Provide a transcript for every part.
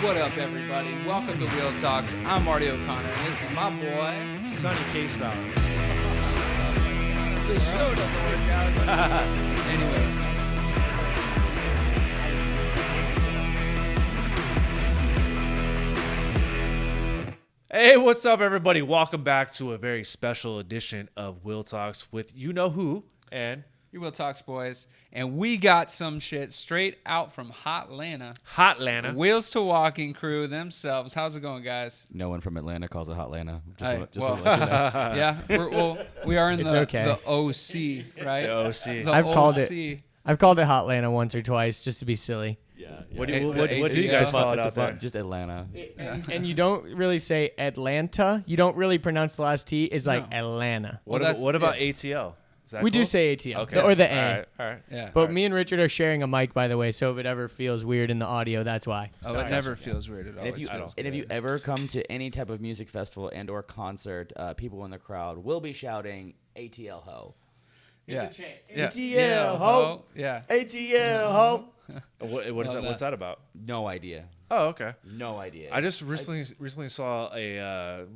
What up, everybody? Welcome to Wheel Talks. I'm Marty O'Connor, and this is my boy, Sonny Casebound. The show doesn't work out. Anyways. Hey, what's up, everybody? Welcome back to a very special edition of Wheel Talks with you know who and Your Wheel Talks boys, and we got some shit straight out from Hotlanta. Hotlanta. Wheels2Walking crew themselves. How's it going, guys? No one from Atlanta calls it Hotlanta. Hey, Just to let you know. yeah, we are in It's the okay. OC, right? The OC. The I've called OC. it. I've called it Hotlanta once or twice just to be silly. What do Hey, you the what do you guys ATL. call it It's out there? just Atlanta. And you don't really say Atlanta. You don't really pronounce the last T. It's like No. Atlanta. Well, What about yeah. ATL? Is that We do cool? say ATL. Okay. Or the A. All right. Yeah. But me and Richard are sharing a mic, by the way, so if it ever feels weird in the audio, that's why. Oh, it never feels weird at all. And if you ever come to any type of music festival and or concert, people in the crowd will be shouting ATL ho. yeah. Yeah. ATL, ho. Yeah. ATL ho. What is Love that? What's that about? No idea. Oh, okay. No idea. I just recently saw a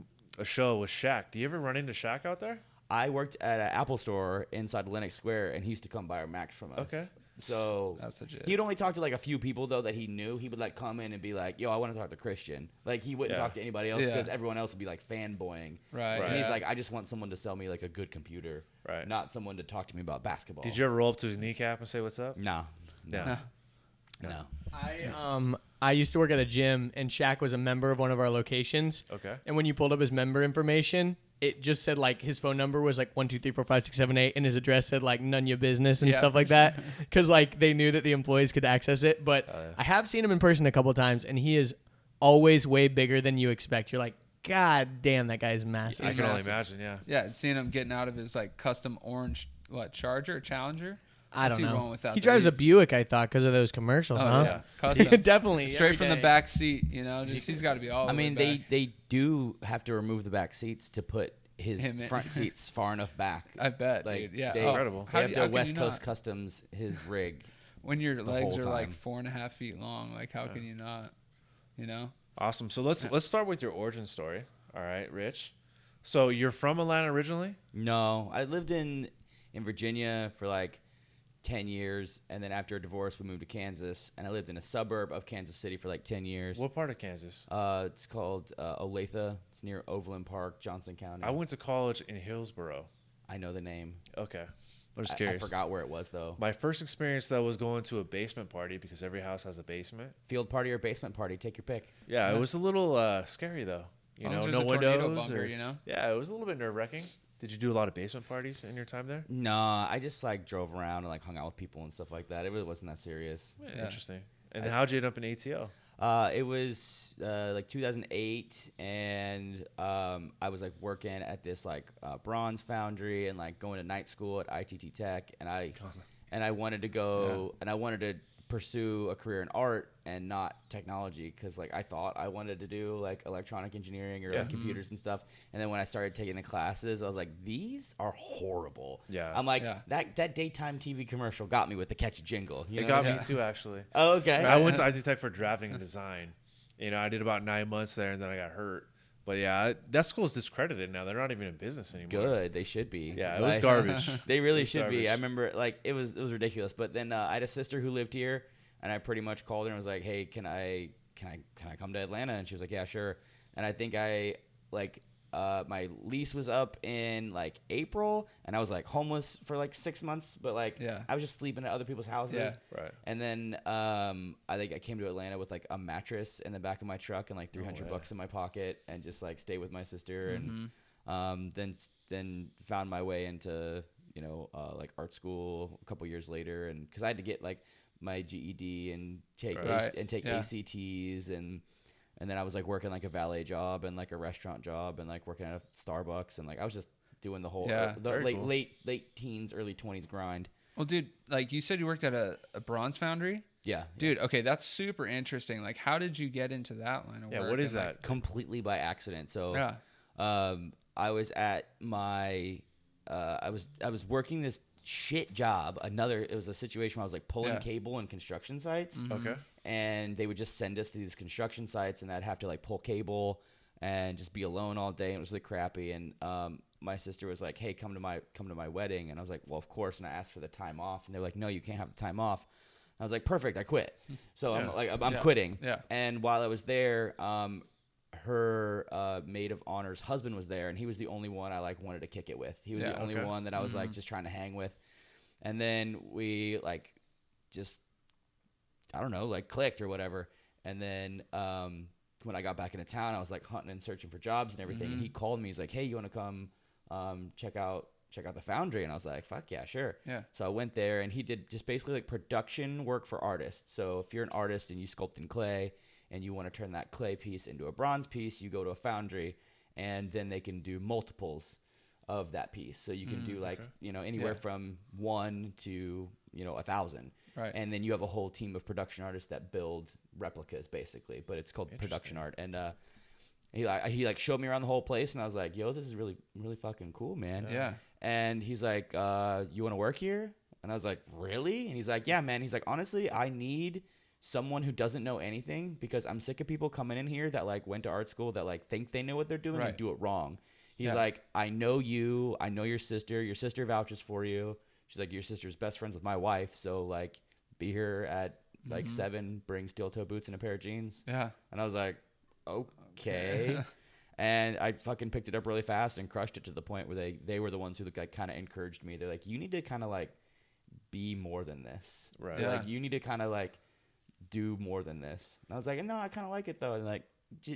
show with Shaq. Do you ever run into Shaq out there? I worked at an Apple store inside Lenox Square, and he used to come buy our Macs from us. Okay. So That's legit. he'd only talk to like a few people though that he knew. He would like come in and be like, "Yo, I want to talk to Christian." Like he wouldn't Yeah. talk to anybody else Yeah. because everyone else would be like fanboying. Right. And he's yeah. like, "I just want someone to sell me like a good computer, Right. not someone to talk to me about basketball." Did you ever roll up to his kneecap and say what's up? No. Yeah. No. I used to work at a gym, and Shaq was a member of one of our locations. Okay. And when you pulled up his member information, it just said like his phone number was like 1 2 3 4 5 6 7 8, and his address said like none your business and Yeah, stuff for like that, because like they knew that the employees could access it. But yeah. I have seen him in person a couple of times, and he is always way bigger than you expect. You're like, God damn, that guy's massive. I can only massive. imagine. Yeah. Yeah, and seeing him getting out of his like custom orange Charger, Challenger. I What's don't he know. rolling with out He there? drives a Buick, I thought, because of those commercials, Oh, huh? yeah. Custom. Definitely. straight every from the day. back seat. You know, just he's got to be all. I the way mean, back. they do have to remove the back seats to put his Him in. front seats far enough back. I bet, Like, dude. Yeah, they- Oh, Incredible. They have do to how can West you Coast not? Customs his rig. When your legs whole are like time. 4.5 feet long, like how can you not? You know. Awesome. So let's start with your origin story. All right, Rich. So you're from Atlanta originally? No, I lived in Virginia for like 10 years, and then after a divorce, we moved to Kansas, and I lived in a suburb of Kansas City for like 10 years. What part of Kansas? It's called Olathe. It's near Overland Park, Johnson County. I went to college in Hillsboro. I know the name. Okay. I'm just I curious. forgot where it was though. My first experience though was going to a basement party because every house has a basement. Field party or basement party? Take your pick. Yeah, Yeah. it was a little scary though. As You long as know, there's no a tornado windows. bunker, Or, you know? Yeah, it was a little bit nerve wracking. Did you do a lot of basement parties in your time there? No, I just like drove around and like hung out with people and stuff like that. It really wasn't that serious. Yeah, interesting. And then how'd you end up in ATL? It was like 2008, and I was like working at this like bronze foundry and like going to night school at ITT Tech, and I wanted to go and I wanted to pursue a career in art and not technology because like I thought I wanted to do like electronic engineering or like computers and stuff. And then when I started taking the classes, I was like, these are horrible. Yeah. I'm like, Yeah. that daytime TV commercial got me with the catchy jingle. You It know got what I me mean? too, actually. Oh, okay. I went to IT Tech for drafting and design. You know, I did about 9 months there, and then I got hurt. But yeah, that school's discredited now. They're not even in business anymore. Good. They should be. Yeah, it was Like, garbage. They really It was should be. garbage. I remember like it was ridiculous. But then I had a sister who lived here, and I pretty much called her and was like, "Hey, can I come to Atlanta?" And she was like, "Yeah, sure." And I think I like my lease was up in like April, and I was like homeless for like 6 months. But like Yeah. I was just sleeping at other people's houses. Yeah. Right. And then I think I came to Atlanta with like a mattress in the back of my truck and like $300 in my pocket, and just like stay with my sister, and then found my way into like art school a couple years later, and because I had to get like my GED and take Right. Yeah. ACTs, and then I was like working like a valet job and like a restaurant job and like working at a Starbucks, and like I was just doing the whole Yeah. the Very cool. late teens, early 20s grind. Well, dude, like you said, you worked at a bronze foundry. Yeah. Dude, okay, that's super interesting. Like, how did you get into that line of Yeah, work? what is And, that? Completely by accident. So Yeah. I was at my I was working this shit job. It was a situation where I was like pulling Yeah. cable in construction sites. Okay. and they would just send us to these construction sites, and I'd have to like pull cable and just be alone all day. And it was really crappy. And my sister was like, "Hey, come to my wedding." And I was like, "Well, of course." And I asked for the time off, and they're like, "No, you can't have the time off." I was like, "Perfect, I quit." So I'm quitting. Yeah. And while I was there, her maid of honor's husband was there, and he was the only one I like wanted to kick it with. He was the only one that I was like just trying to hang with. And then we like just, I don't know, like clicked or whatever. And then when I got back into town, I was like hunting and searching for jobs and everything. And he called me. He's like, "Hey, you want to come check out the Foundry?" And I was like, "Fuck yeah, sure." Yeah. So I went there, and he did just basically like production work for artists. So if you're an artist and you sculpt in clay and you want to turn that clay piece into a bronze piece, you go to a foundry, and then they can do multiples of that piece. So you can do like, anywhere from 1 to, 1,000. Right. And then you have a whole team of production artists that build replicas basically, but it's called production art. And he like showed me around the whole place, and I was like, "Yo, this is really, really fucking cool, man." Yeah. And he's like, "You want to work here?" And I was like, "Really?" And he's like, "Yeah, man." He's like, "Honestly, I need someone who doesn't know anything, because I'm sick of people coming in here that like went to art school that like think they know what they're doing and do it wrong." He's like, "I know you. I know your sister. Your sister vouches for you." She's like, "Your sister's best friends with my wife. So like, be here at like 7, bring steel toe boots and a pair of jeans." Yeah. And I was like, okay. And I fucking picked it up really fast and crushed it to the point where they were the ones who like kind of encouraged me. They're like, "You need to kind of like be more than this. Right. They're Yeah. like, you need to kind of like do more than this." And I was like, "No, I kind of like it though." And like,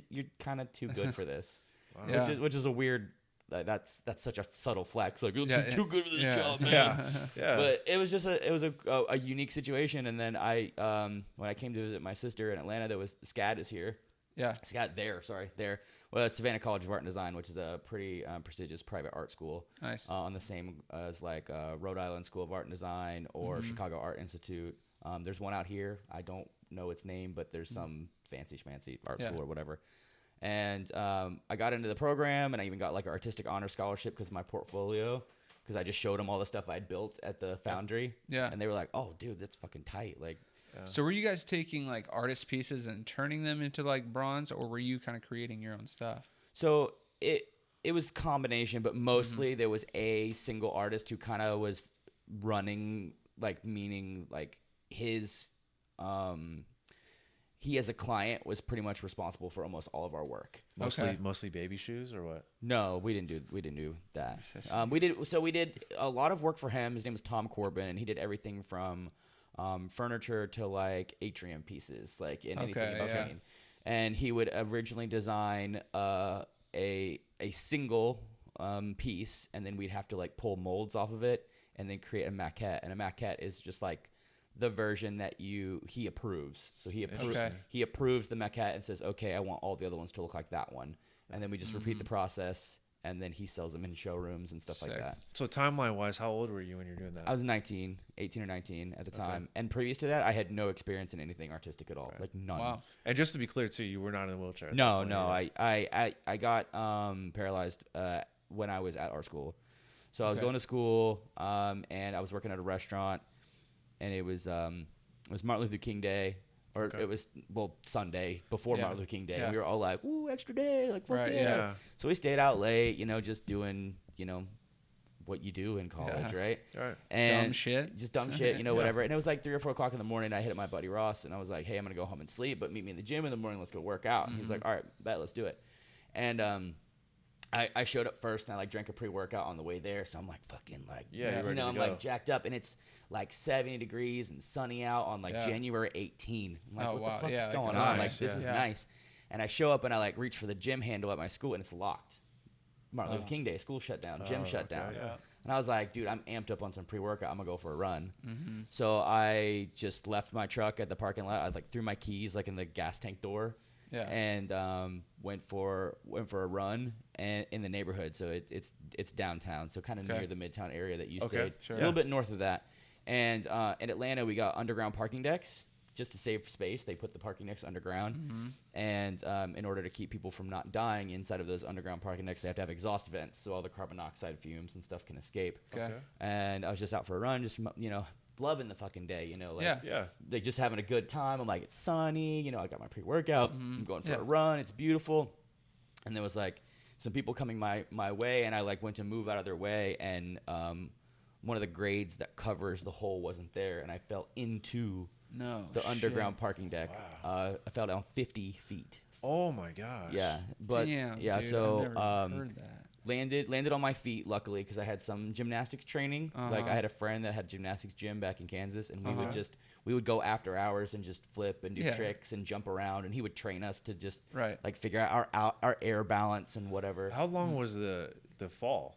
"You're kind of too good for this." Wow. Yeah. Which is a weird, that's such a subtle flex. Like, "You're too good for this job, man." Yeah. But it was just a unique situation. And then I when I came to visit my sister in Atlanta, there was SCAD is here. Yeah. There. Well, Savannah College of Art and Design, which is a pretty prestigious private art school. Nice. On the same as like Rhode Island School of Art and Design or Chicago Art Institute. There's one out here. I don't know its name, but there's some fancy schmancy art school or whatever. And I got into the program, and I even got like an artistic honor scholarship because of my portfolio, because I just showed them all the stuff I'd built at the Foundry. Yeah. And they were like, "Oh, dude, that's fucking tight." Like, So were you guys taking like artist pieces and turning them into like bronze, or were you kind of creating your own stuff? so it was combination, but mostly there was a single artist who kind of was running, like, meaning like his he as a client was pretty much responsible for almost all of our work. Mostly baby shoes or what? No, we didn't do that. We did a lot of work for him. His name was Tom Corbin, and he did everything from furniture to like atrium pieces, like in anything in between. And he would originally design a single piece, and then we'd have to like pull molds off of it and then create a maquette. And a maquette is just like the version that he approves. So he approves the maquette and says, "Okay, I want all the other ones to look like that one." And then we just repeat the process, and then he sells them in showrooms and stuff like that. So timeline wise, how old were you when you were doing that? I was 18 or 19 at the time. And previous to that, I had no experience in anything artistic at all. Like none. Wow. And just to be clear too, you were not in a wheelchair. at No, that no. point, I got paralyzed when I was at art school. So I was going to school, and I was working at a restaurant, and it was Martin Luther King Day, or it was Sunday before Martin Luther King Day. And we were all like, "Ooh, extra day!" Like, fuck yeah. So we stayed out late, just doing what you do in college, right? Right. And Dumb shit. just dumb shit, whatever. And it was like 3 or 4 o'clock in the morning. I hit up my buddy Ross, and I was like, "Hey, I'm gonna go home and sleep, but meet me in the gym in the morning. Let's go work out." And he's like, "All right, bet, let's do it." And I showed up first, and I like drank a pre-workout on the way there. So I'm like fucking like, you're ready to I'm go. like jacked up, and it's like 70 degrees and sunny out on like January 18. I'm like, what the fuck is going on? Like, this is nice. And I show up, and I like reach for the gym handle at my school, and it's locked. Martin Luther King Day, school shut down, gym shut down. Yeah. And I was like, "Dude, I'm amped up on some pre-workout. I'm gonna go for a run." So I just left my truck at the parking lot. I like threw my keys like in the gas tank door. Yeah. And went for a run and in the neighborhood. So it's downtown, so kind of near the Midtown area that you stayed. Sure. A little bit north of that. And in Atlanta, we got underground parking decks just to save space. They put the parking decks underground, and in order to keep people from not dying inside of those underground parking decks, they have to have exhaust vents so all the carbon monoxide fumes and stuff can escape. Okay. And I was just out for a run, just loving the fucking day, you know, like Yeah. like just having a good time. I'm like, it's sunny, you know, I got my pre-workout, I'm going for a run, it's beautiful. And there was like some people coming my way, and I like went to move out of their way, and one of the grades that covers the hole wasn't there, and I fell into the underground parking deck. I fell down 50 feet. Oh my gosh. Yeah, but Damn, yeah, dude, so I've never heard that. landed on my feet, luckily, because I had some gymnastics training. Like I had a friend that had a gymnastics gym back in Kansas, and we would go after hours and just flip and do tricks and jump around, and he would train us to just like figure out our air balance and whatever. How long was the fall?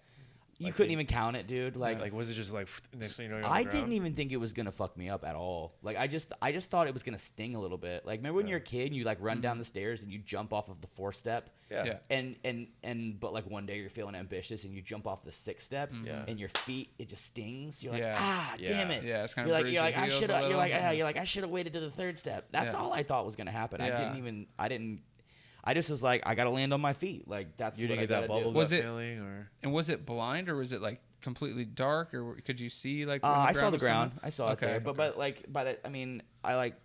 You couldn't even count it, dude. Like was it just like next thing you know? You're on I the didn't ground? even think it was gonna fuck me up at all. Like I just thought it was gonna sting a little bit. Like remember when you're a kid and you like run down the stairs and you jump off of the 4th step? Yeah. And but like one day you're feeling ambitious and you jump off the 6th step and your feet, it just stings. You're like, damn it. Yeah, it's kind You're of like I should have. You're like I should have waited to the 3rd step. That's all I thought was gonna happen. Yeah. I just was like, I gotta land on my feet. Like that's You what didn't I get that gotta do. bubble Was gut it- feeling, or And was it blind or was it like completely dark, or could you see like? I saw the was ground. coming? I saw it there. But like by that, I mean, I like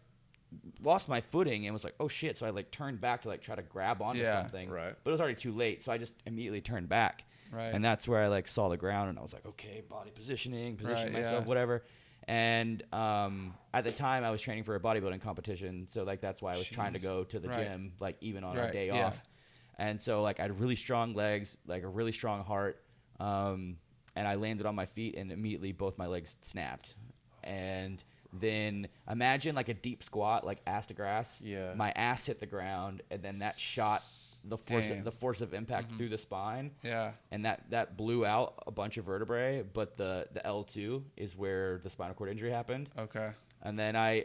lost my footing and was like, oh shit. So I like turned back to like try to grab onto something. Right. But it was already too late. So I just immediately turned back. Right. And that's where I like saw the ground and I was like, okay, body position myself, whatever. And at the time I was training for a bodybuilding competition. So like that's why I was trying to go to the gym, like even on a day off. And so like I had really strong legs, like a really strong heart. And I landed on my feet and immediately both my legs snapped. And then imagine like a deep squat, like ass to grass. Yeah. My ass hit the ground and then that shot the force of impact through the spine. Yeah. And that blew out a bunch of vertebrae, but the L2 is where the spinal cord injury happened. Okay. And then I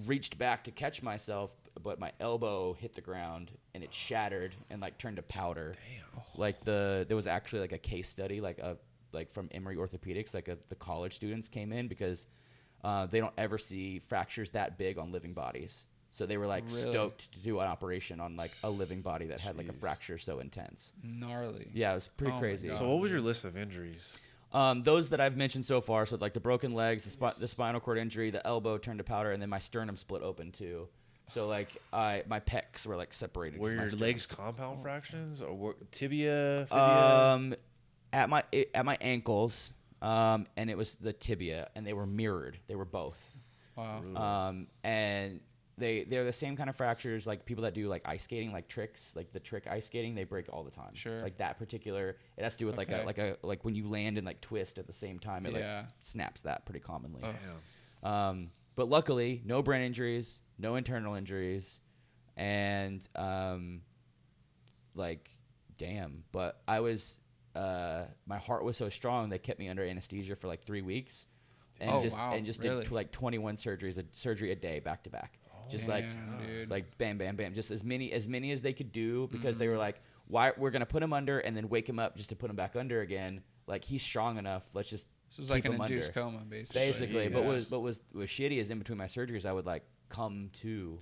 reached back to catch myself, but my elbow hit the ground and it shattered and like turned to powder. Damn. Like there was actually like a case study like from Emory Orthopedics, the college students came in because they don't ever see fractures that big on living bodies. So they were like stoked to do an operation on like a living body that had like a fracture so intense. Gnarly. Yeah, it was pretty crazy. So what was your list of injuries? Those that I've mentioned so far, so like the broken legs, the spinal cord injury, the elbow turned to powder, and then my sternum split open too. So like my pecs were like separated. Were your legs compound fractions or tibia? Fibia? At my ankles, and it was the tibia, and they were mirrored. They were both. Wow. And they're the same kind of fractures like people that do like ice skating, like tricks, like the trick ice skating, they break all the time. Sure. Like that particular, it has to do with like when you land and like twist at the same time, it like snaps that pretty commonly. But luckily, no brain injuries, no internal injuries, and like damn. But I was my heart was so strong they kept me under anesthesia for like 3 weeks, and did like 21 surgery a day back to back. Just like bam, bam, bam. Just as many as they could do because they were like, why we're gonna put him under and then wake him up just to put him back under again. Like he's strong enough. Let's just So it was like keep an him induced under. coma, basically. Basically, but was shitty is in between my surgeries I would like come to,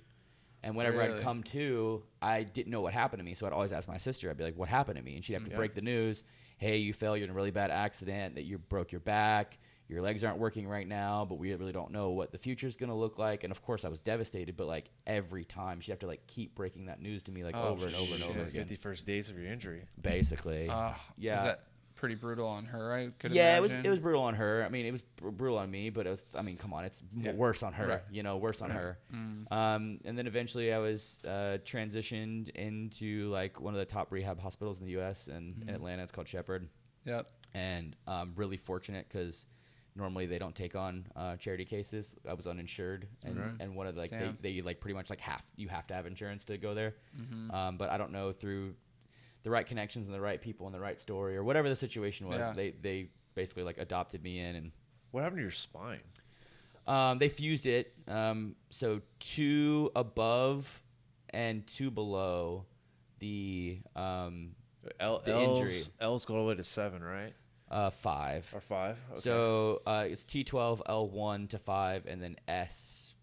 and whenever I'd come to, I didn't know what happened to me. So I'd always ask my sister. I'd be like, "What happened to me?" And she'd have to break the news. Hey, you fell. You're in a really bad accident. That you broke your back. Your legs aren't working right now, but we really don't know what the future is going to look like. And of course, I was devastated. But like every time, she'd have to like keep breaking that news to me like over and over and over again. 51st days of your injury. Basically, Was that pretty brutal on her? I could yeah, imagine. it was brutal on her. I mean, it was brutal on me, but it was. I mean, come on, it's worse on her. Right. You know, worse on her. And then eventually, I was transitioned into like one of the top rehab hospitals in the U.S. and in Atlanta. It's called Shepherd. Yep. And really fortunate because normally they don't take on charity cases. I was uninsured, and one of the, like they like pretty much like you have to have insurance to go there. But I don't know through the right connections and the right people and the right story or whatever the situation was. They basically like adopted me in. And what happened to your spine? They fused it. So 2 above and 2 below the injury. L's go all the way to 7, right? 5. Or 5. Okay. So it's T12, L1 to 5, and then S.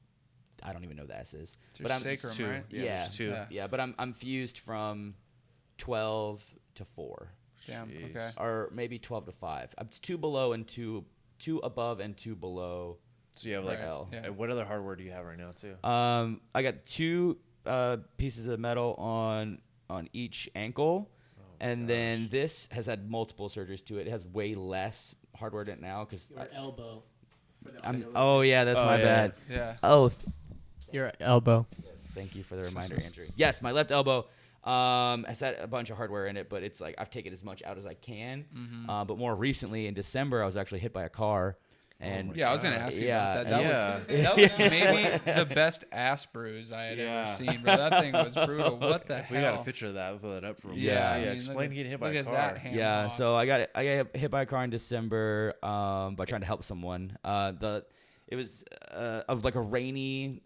I don't even know what the S is. But I'm sacrum, 2. right? Yeah, there's 2. yeah. But I'm fused from 12 to 4. Damn. Jeez. Okay. Or maybe 12 to 5. It's 2 below and 2 2 above and 2 below. So you have like L. Yeah. and what other hardware do you have right now too? I got 2 pieces of metal on each ankle, and then this has had multiple surgeries to it. It has way less hardware in it now because Your elbow. oh yeah, that's my yeah. bad. Yeah. Oh, Your elbow. yes, thank you for the reminder, Andrew. Yes, my left elbow has had a bunch of hardware in it, but it's like I've taken as much out as I can. But more recently, in December, I was actually hit by a car. And Yeah, I was gonna ask you Yeah, about that. That yeah. was maybe the best ass bruise I had ever seen, bro. That thing was brutal. What the If hell? we got a picture of that, we'll put it up for Yeah. yeah. I mean, Explain getting hit by look a at car. that hand yeah, lock. so I got hit by a car in December by trying to help someone. It was of like a rainy,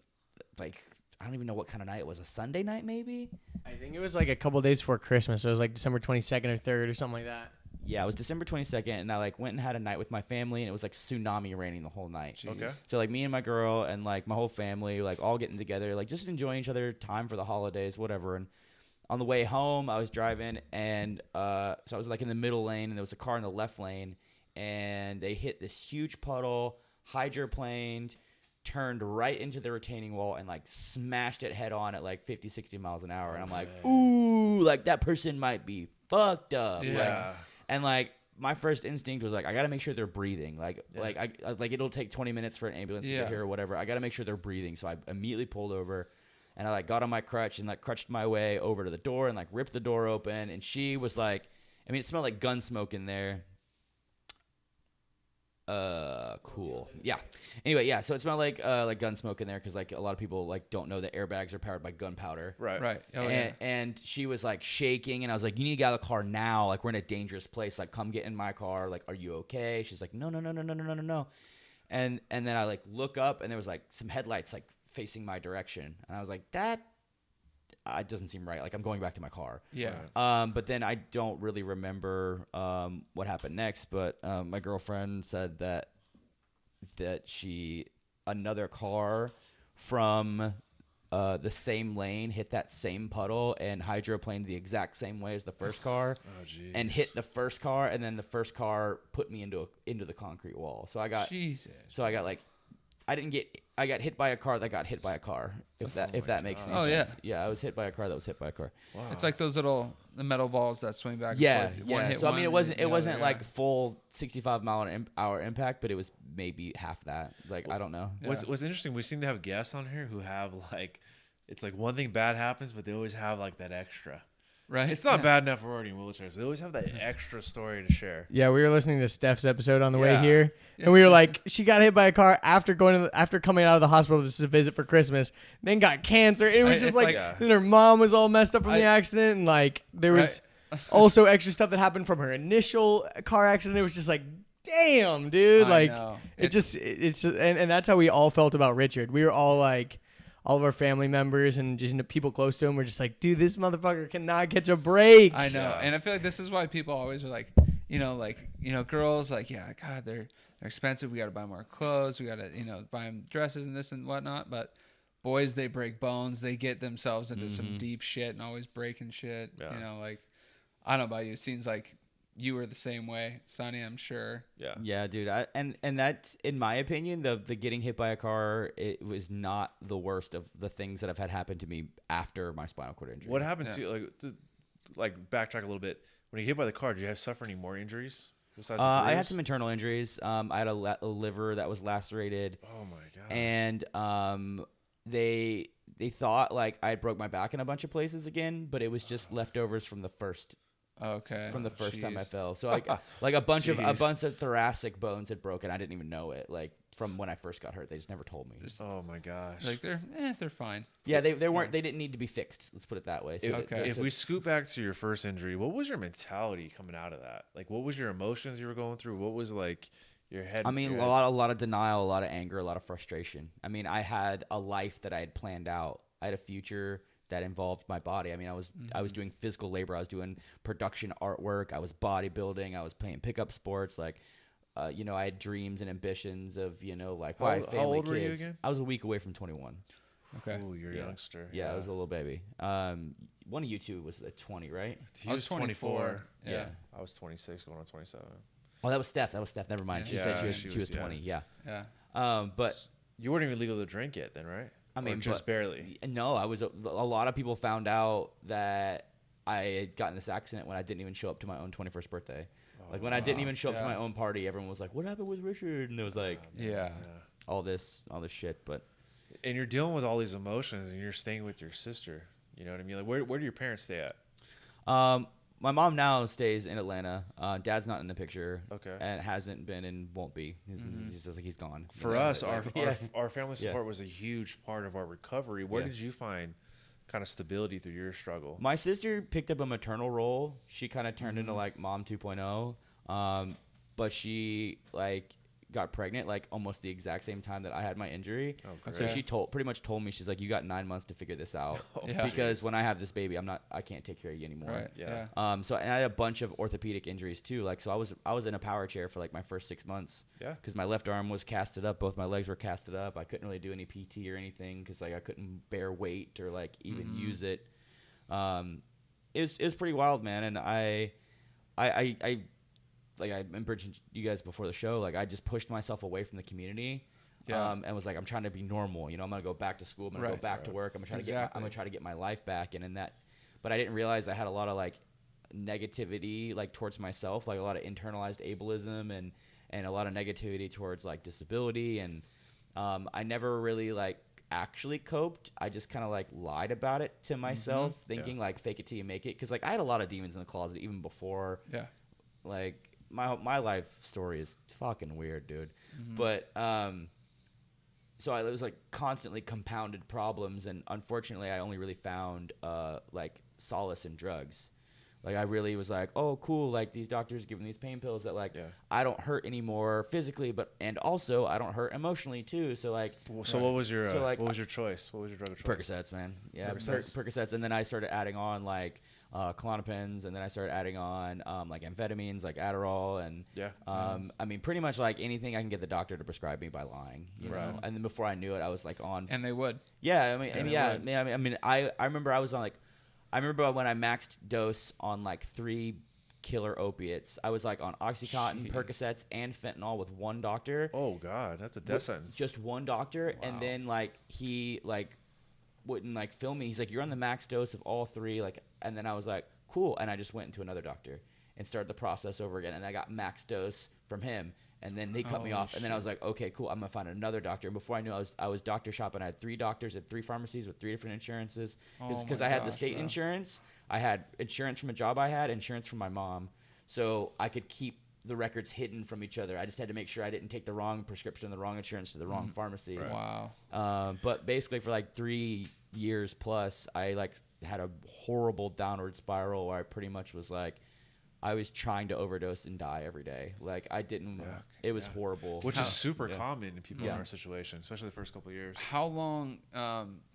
like I don't even know what kind of night it was. A Sunday night maybe. I think it was like a couple days before Christmas. So it was like December 22nd or 3rd or something like that. Yeah, it was December 22nd, and I like went and had a night with my family, and it was like tsunami raining the whole night. Okay. So like me and my girl and like my whole family like all getting together, like just enjoying each other, time for the holidays, whatever. And on the way home, I was driving, and so I was like in the middle lane, and there was a car in the left lane, and they hit this huge puddle, hydroplaned, turned right into the retaining wall, and like smashed it head on at like 50, 60 miles an hour. And I'm like, ooh, like that person might be fucked up. Yeah. Like, and like my first instinct was like, I gotta make sure they're breathing. Like it'll take 20 minutes for an ambulance to get here or whatever. I gotta make sure they're breathing. So I immediately pulled over, and I like got on my crutch and like crutched my way over to the door and like ripped the door open. And she was like, I mean, it smelled like gun smoke in there. Cool. Yeah. Anyway, yeah. So it smelled like gun smoke in there because like a lot of people like don't know that airbags are powered by gunpowder. Right. Right. Oh, And she was like shaking, and I was like, "You need to get out of the car now. Like we're in a dangerous place. Like come get in my car. Like are you okay?" She's like, "No." And then I like look up, and there was like some headlights like facing my direction, and I was like, "That it doesn't seem right. Like I'm going back to my car." Yeah. But then I don't really remember what happened next. But my girlfriend said that another car from the same lane hit that same puddle and hydroplaned the exact same way as the first car, and hit the first car, and then the first car put me into the concrete wall. So I got Jesus. So I got like. I got hit by a car that got hit by a car. If that makes any sense. Yeah, I was hit by a car that was hit by a car. Wow. It's like those the metal balls that swing back. Yeah, and forth. One yeah. hit So I one mean, it and wasn't the other, like full 65-mile-an-hour impact, but it was maybe half that. Like I don't know. Yeah. What's interesting, we seem to have guests on here who have like, it's like one thing bad happens, but they always have like that extra. Right. It's not bad enough we're already in wheelchairs. They always have that extra story to share. Yeah, we were listening to Steph's episode on the way Yeah. here, and we were like, she got hit by a car after coming out of the hospital just to visit for Christmas, then got cancer. It was just It's like, like- then her mom was all messed up from the accident, and like there was also extra stuff that happened from her initial car accident. It was just like, damn, dude, I like know. it's just, and that's how we all felt about Richard. We were all like. All of our family members and just people close to him were just like, dude, this motherfucker cannot catch a break. I know, and I feel like this is why people always are like, girls like, yeah, God, they're expensive. We got to buy more clothes. We got to, buy them dresses and this and whatnot. But boys, they break bones. They get themselves into some deep shit and always breaking shit. Yeah. Like, I don't know about you. It seems like you were the same way, Sonny, I'm sure. Yeah, dude. And that's, in my opinion, the getting hit by a car, it was not the worst of the things that have had happen to me after my spinal cord injury. What happened to you? Like backtrack a little bit. When you get hit by the car, did you suffer any more injuries besides? I had some internal injuries. I had a liver that was lacerated. Oh my god. And they thought like I broke my back in a bunch of places again, but it was just leftovers from the first. Okay. From the first time I Jeez. fell, so like a bunch of thoracic bones had broken. I didn't even know it. Like from when I first got hurt, they just never told me. Oh my gosh. Like they're fine. Yeah, they weren't. They didn't need to be fixed. Let's put it that way. So Okay. If we scoot back to your first injury, what was your mentality coming out of that? Like, what was your emotions you were going through? What was like your head? I mean, a lot of denial, a lot of anger, a lot of frustration. I mean, I had a life that I had planned out. I had a future that involved my body. I mean, I was doing physical labor. I was doing production artwork. I was bodybuilding. I was playing pickup sports. Like, I had dreams and ambitions of, like my family, how old kids. were you again? I was a week away from 21. Okay. Oh, you're a youngster. Yeah, I was a little baby. One of you two was at 20, right? He I was was 24. 24. Yeah. I was 26, going on 27. Oh, that was Steph. Never mind. She said she was 20. Yeah. But you weren't even legal to drink yet then, right? I mean, or just barely. No, I was. A lot of people found out that I had gotten this accident when I didn't even show up to my own 21st birthday. Like when I didn't even show up to my own party, everyone was like, "What happened with Richard?" And it was like, all this shit. But and you're dealing with all these emotions, and you're staying with your sister. You know what I mean? Like, where do your parents stay at? My mom now stays in Atlanta. Dad's not in the picture. Okay. And hasn't been and won't be. He's just like he's gone. For us, our family support was a huge part of our recovery. Where did you find kind of stability through your struggle? My sister picked up a maternal role. She kind of turned into like mom 2.0. But she like got pregnant like almost the exact same time that I had my injury. Oh, so she pretty much told me, she's like, you got 9 months to figure this out. Because when I have this baby, I can't take care of you anymore. Right. Yeah. So and I had a bunch of orthopedic injuries too. Like, so I was in a power chair for like my first 6 months. Yeah. Because my left arm was casted up. Both my legs were casted up. I couldn't really do any PT or anything because like I couldn't bear weight or like even use it. It was pretty wild, man. And I like I mentioned you guys before the show, like I just pushed myself away from the community, and was like, I'm trying to be normal. You know, I'm gonna go back to school. I'm gonna go back to work. I'm gonna try to get my life back. And in that, but I didn't realize I had a lot of like negativity like towards myself, like a lot of internalized ableism and a lot of negativity towards like disability. And I never really like actually coped. I just kind of like lied about it to myself, thinking like fake it till you make it. Because like I had a lot of demons in the closet even before. Yeah. Like. My life story is fucking weird, dude. But so it was like constantly compounded problems, and unfortunately, I only really found like solace in drugs. Like I really was like, oh, cool. Like these doctors give me these pain pills that like I don't hurt anymore physically, and also I don't hurt emotionally too. So like, so what was your what was your choice? What was your drug of choice? Percocets, man. Yeah, Percocets, and then I started adding on like Klonopins, and then I started adding on like amphetamines, like Adderall, and I mean, pretty much like anything I can get the doctor to prescribe me by lying, you know. And then before I knew it, I was like on. And they would. Yeah, I remember I was on like. I remember when I maxed dose on like 3 killer opiates. I was like on Oxycontin, Percocets, and fentanyl with one doctor. Oh God, that's a death sentence. Just one doctor, and then like he like wouldn't like film me. He's like, "You're on the max dose of all 3." Like, and then I was like, "Cool," and I just went into another doctor and started the process over again. And I got max dose from him. And then they cut me off, and then I was like, okay, cool, I'm gonna find another doctor. And before I knew, I was doctor shopping. I had 3 doctors at 3 pharmacies with 3 different insurances, because I had the state insurance, I had insurance from a job I had, insurance from my mom, so I could keep the records hidden from each other. I just had to make sure I didn't take the wrong prescription, the wrong insurance to the wrong pharmacy. Right. Wow. But basically, for like 3 years plus, I like had a horrible downward spiral where I pretty much was like. I was trying to overdose and die every day. Like I didn't. It was horrible. Which is super common in people in our situation, especially the first couple of years. How long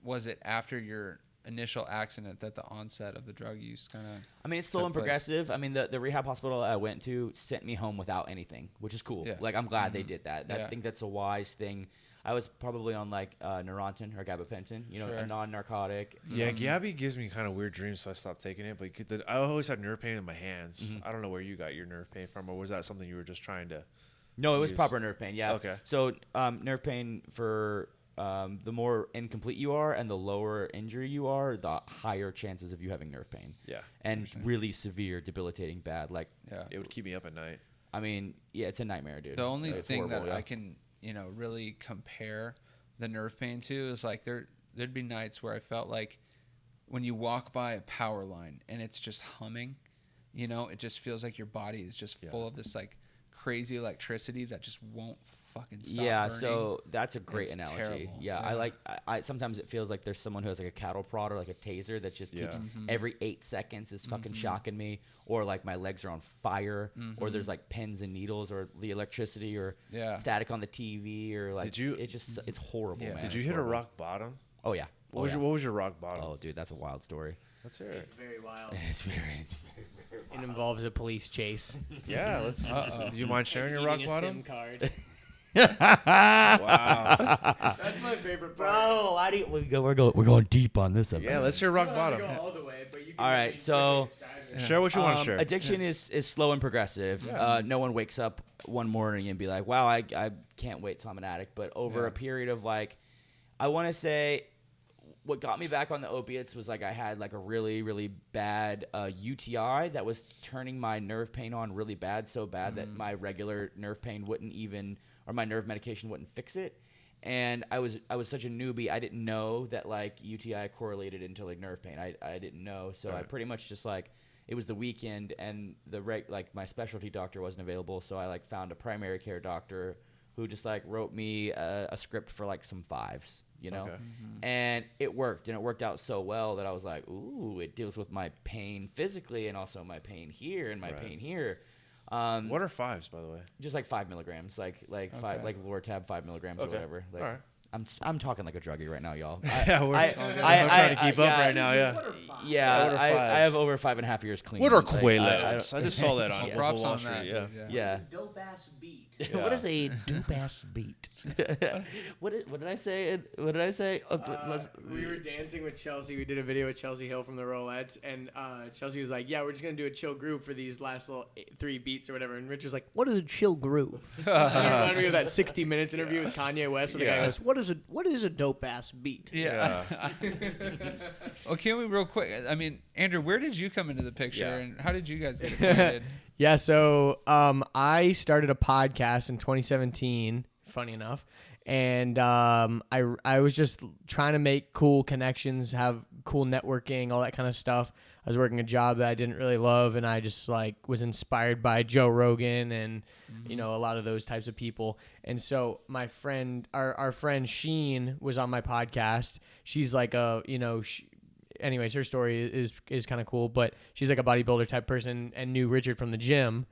was it after your initial accident that the onset of the drug use kind of? I mean, it's slow and progressive. I mean, the rehab hospital I went to sent me home without anything, which is cool. Yeah. Like I'm glad they did that. I think that's a wise thing. I was probably on like Neurontin or gabapentin, you know, a non-narcotic. Yeah, Gabby gives me kind of weird dreams, so I stopped taking it. But I always had nerve pain in my hands. I don't know where you got your nerve pain from, or was that something you were just trying to? No, it was proper nerve pain. Yeah. Okay. So nerve pain for the more incomplete you are and the lower injury you are, the higher chances of you having nerve pain. Yeah. And really severe, debilitating, bad. Like it would keep me up at night. I mean, yeah, it's a nightmare, dude. The only thing that I can. Really compare the nerve pain to is like there'd be nights where I felt like when you walk by a power line and it's just humming, it just feels like your body is just full of this like crazy electricity that just won't fucking stop burning. So that's a great analogy. Terrible. Yeah, I sometimes it feels like there's someone who has like a cattle prod or like a taser that just keeps every 8 seconds is fucking shocking me, or like my legs are on fire, or there's like pins and needles, or the electricity, or static on the TV, or like it's horrible, man. Did you hit a rock bottom? Oh yeah. What was your rock bottom? Oh dude, that's a wild story. Let's hear it. It's very wild. It's very It involves a police chase. Yeah, let's. Do you mind sharing your rock bottom? SIM card. Wow. That's my favorite part. Bro, we're going deep on this episode. Yeah, let's hear rock bottom. Go all the way, but you can all right, so Share what you want to share. Addiction is slow and progressive. Yeah. No one wakes up one morning and be like, wow, I can't wait till I'm an addict. But over a period of like, I want to say what got me back on the opiates was like I had like a really, really bad UTI that was turning my nerve pain on really bad, so bad that my regular nerve pain wouldn't even, or my nerve medication wouldn't fix it. And I was such a newbie, I didn't know that like UTI correlated into like nerve pain. I didn't know, so I pretty much just like, it was the weekend and like my specialty doctor wasn't available, so I like found a primary care doctor who just like wrote me a script for like some 5s, you know? Okay. And it worked, and it worked out so well that I was like, ooh, it deals with my pain physically and also my pain here and my pain here. What are 5s, by the way? Just like 5 milligrams, like 5, like Lortab 5 milligrams or whatever. Like, all right. I'm talking like a druggie right now, y'all. Yeah, we're I'm trying to keep up right now. Yeah. Yeah, What are I 5s? have over 5.5 years clean. What are Like, Quaaludes? I just saw that on Props Wall on Street. that. Yeah. dude, Yeah. Dope ass beat. What is a dope ass beat? What did I say? What did I say? We were dancing with Chelsea. We did a video with Chelsea Hill from the Rolettes, and Chelsea was like, "Yeah, we're just gonna do a chill groove for these last little 3 beats or whatever." And Rich was like, "What is a chill groove?" He reminded me of that 60 Minutes interview with Kanye West, where the guy goes, "What is a dope ass beat?" Yeah. Well, can we real quick? I mean, Andrew, where did you come into the picture, Yeah. and how did you guys get acquainted? Yeah, so I started a podcast in 2017, funny enough, and I was just trying to make cool connections, have cool networking, all that kind of stuff. I was working a job that I didn't really love, and I just like was inspired by Joe Rogan and you know, a lot of those types of people. And so my friend, our friend Sheen, was on my podcast. She's like a, you know, anyways, her story is kind of cool, but she's like a bodybuilder type person and knew Richard from the gym.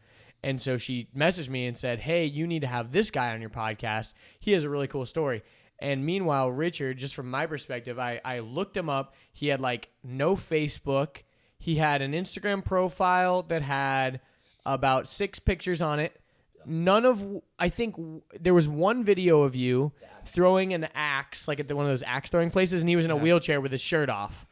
And so she messaged me and said, "Hey, you need to have this guy on your podcast. He has a really cool story." And meanwhile, Richard, just from my perspective, I looked him up. He had like no Facebook. He had an Instagram profile that had about 6 pictures on it. I think there was one video of you throwing an axe, like at one of those axe throwing places, and he was in a wheelchair with his shirt off.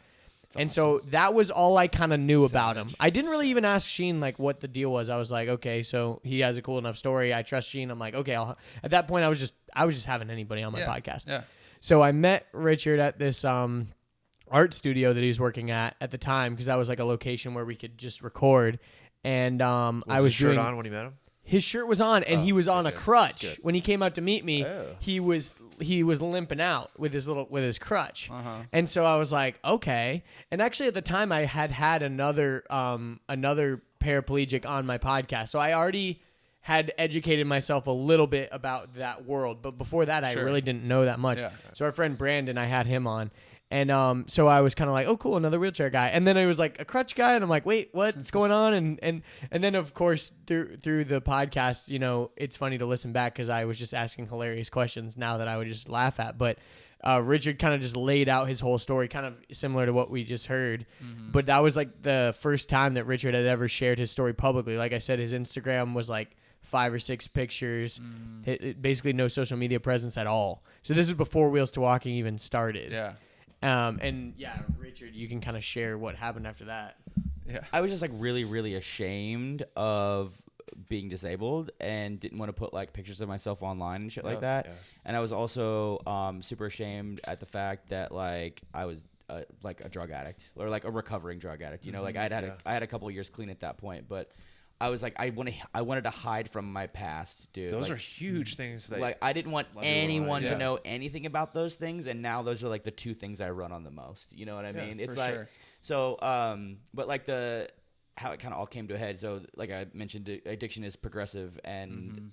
And so that was all I kind of knew about him. I didn't really even ask Sheen like what the deal was. I was like, okay, so he has a cool enough story. I trust Sheen. I'm like, okay. At that point, I was just having anybody on my podcast. Yeah. So I met Richard at this art studio that he was working at the time, because that was like a location where we could just record. And I was his shirt doing on when you met him? his shirt was on, and he was on a crutch. Good. When he came out to meet me, Oh. he was limping out with his crutch. And so I was like, okay. And actually at the time I had another paraplegic on my podcast. So I already had educated myself a little bit about that world, but before that I really didn't know that much. Yeah. So our friend Brandon, I had him on. And so I was kind of like, oh, cool, another wheelchair guy. And then it was like a crutch guy, and I'm like, wait, what's going on? And then of course through the podcast, you know, it's funny to listen back because I was just asking hilarious questions now that I would just laugh at. But Richard kind of just laid out his whole story, kind of similar to what we just heard. But that was like the first time that Richard had ever shared his story publicly. Like I said, his Instagram was like 5 or 6 pictures, basically no social media presence at all. So this is before Wheels2Walking even started. Yeah. And yeah, Richard, you can kind of share what happened after that. Yeah. I was just like really, really ashamed of being disabled and didn't want to put like pictures of myself online and shit like that. Yeah. And I was also super ashamed at the fact that like I was like a drug addict or like a recovering drug addict. You know, like I had a couple of years clean at that point, but I was like I wanted to hide from my past, dude. Those like, are huge things. That like I didn't want let people anyone hide. to Yeah. know anything about those things, and now those are like the 2 things I run on the most. You know what I mean? It's for like sure. so. But like how it kind of all came to a head. So like I mentioned, addiction is progressive, and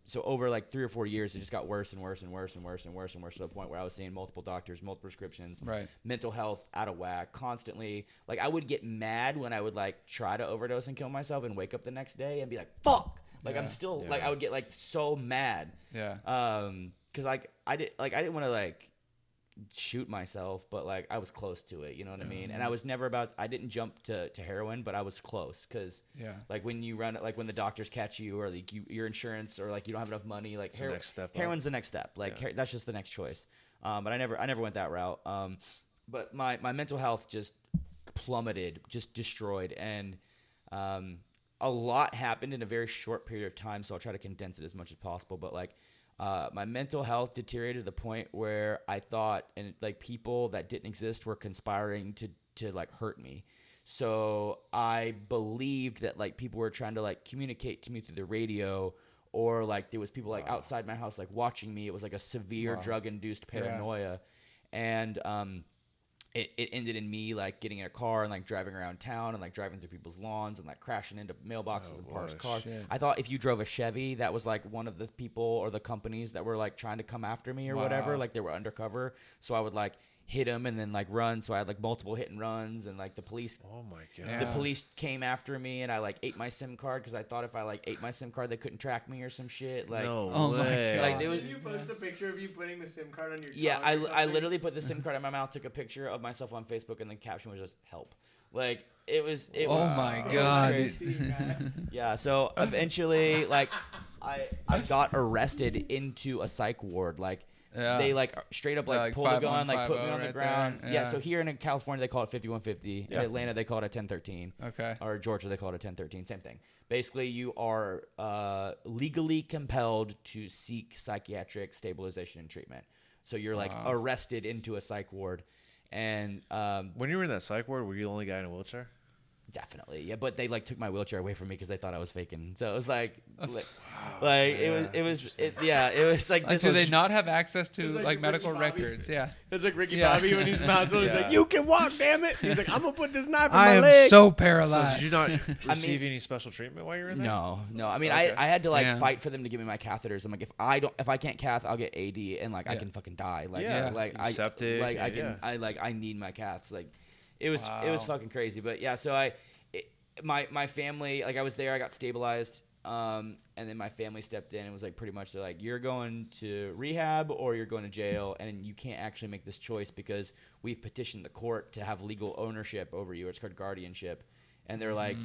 so over like 3 or 4 years, it just got worse and worse and worse and worse and worse and worse to the point where I was seeing multiple doctors, multiple prescriptions, Right. mental health out of whack, constantly. Like I would get mad when I would like try to overdose and kill myself, and wake up the next day and be like, "Fuck!" Like I'm still like I would get like so mad. Yeah. Because like I didn't want to like shoot myself, but like I was close to it, you know what I mean? And I didn't jump to heroin, but I was close, because like when you run, like when the doctors catch you, or like your insurance, or like you don't have enough money, like the next step up. heroin's the next step, like that's just the next choice. But I never went that route. But my mental health just plummeted, just destroyed. And a lot happened in a very short period of time, so I'll try to condense it as much as possible. But like my mental health deteriorated to the point where I thought, and like people that didn't exist were conspiring to like hurt me. So I believed that like people were trying to like communicate to me through the radio, or like there was people like outside my house like watching me. It was like a severe drug-induced paranoia. And it ended in me like getting in a car and like driving around town and like driving through people's lawns and like crashing into mailboxes and parked cars. Shit. I thought if you drove a Chevy, that was like one of the people or the companies that were like trying to come after me or whatever. Like they were undercover. So I would like hit them and then like run. So I had like multiple hit and runs, and like the police. Oh my god. The police came after me, and I like ate my SIM card because I thought if I like ate my SIM card, they couldn't track me or some shit. Like, no oh way. my like god. there was. Did you post a picture of you putting the SIM card on your Yeah, tongue or I something? literally put the SIM card in my mouth, took a picture of myself on Facebook, and the caption was just "help." Like it was. Oh was, my it was god. crazy. Yeah. So eventually, like, I got arrested into a psych ward. Like. Yeah. They like straight up like pulled a gun, like put me on the right ground. there. Yeah. So here in California they call it 5150. Yeah. In Atlanta they call it a 1013. Okay. Or Georgia they call it a 1013. Same thing. Basically, you are legally compelled to seek psychiatric stabilization and treatment. So you're like arrested into a psych ward, and When you were in that psych ward, were you the only guy in a wheelchair? definitely, yeah. But they like took my wheelchair away from me because they thought I was faking. So it was like it was like Like, this do was, they not have access to It's like like Ricky medical Bobby. records? Yeah. It's like Ricky Yeah. Bobby when he's in the hospital. He's Yeah. like, "You can walk, damn it." He's like, "I'm gonna put this knife in I my am leg." so So paralyzed. did you not receive any special treatment while you were in there? No. I mean, Okay. I had to like Damn. fight for them to give me my catheters. I'm like, if I can't cath, I'll get AD, and like I Yeah. can fucking die. Like, Yeah. like Septic, like I yeah. can, I need my caths. Like, it was Wow. fucking crazy. But yeah, so my family, like I was there, I got stabilized, and then my family stepped in and was like, pretty much, they're like, you're going to rehab or you're going to jail, and you can't actually make this choice because we've petitioned the court to have legal ownership over you. It's called guardianship. And they're like,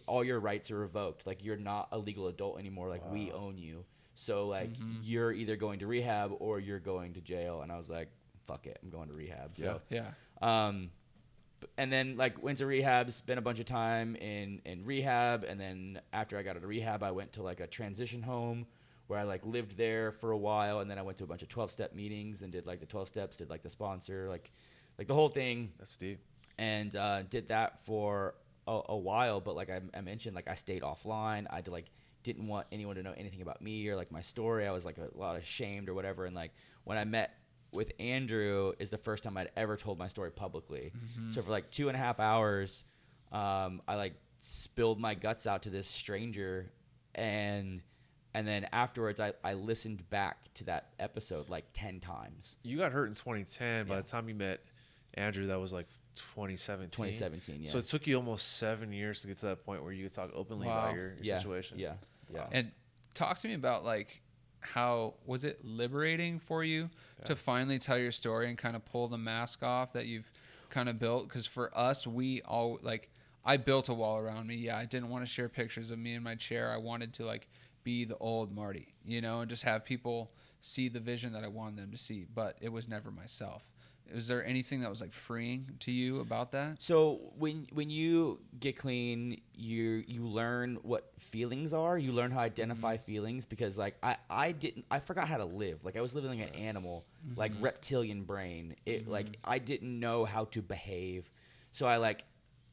all your rights are revoked. Like, you're not a legal adult anymore. Like, we own you. So, like, you're either going to rehab or you're going to jail. And I was like, fuck it, I'm going to rehab. So, Yeah. and then, like, went to rehab, spent a bunch of time in rehab. And then after I got out of rehab, I went to, like, a transition home where I, like, lived there for a while. And then I went to a bunch of 12-step meetings and did, like, the 12 steps, did, like, the sponsor, like the whole thing. That's deep. And did that for a while, but like I mentioned, like I stayed offline. I didn't want anyone to know anything about me or like my story. I was like a lot ashamed or whatever. And like when I met with Andrew is the first time I'd ever told my story publicly. So for like 2.5 hours, I like spilled my guts out to this stranger, and then afterwards I listened back to that episode like 10 times. You got hurt in 2010. By Yeah. the time you met Andrew, that was like 2017. 2017, yeah. So it took you almost 7 years to get to that point where you could talk openly Wow. about your situation. Yeah. And talk to me about like how was it liberating for you to finally tell your story and kind of pull the mask off that you've kind of built? Because for us, we all like I built a wall around me. Yeah, I didn't want to share pictures of me in my chair. I wanted to like be the old Marty, and just have people see the vision that I wanted them to see. But it was never myself. Was there anything that was like freeing to you about that? So when you get clean, you learn what feelings are. You learn how to identify feelings, because like I forgot how to live. Like I was living like an animal, like reptilian brain. Like I didn't know how to behave. So I like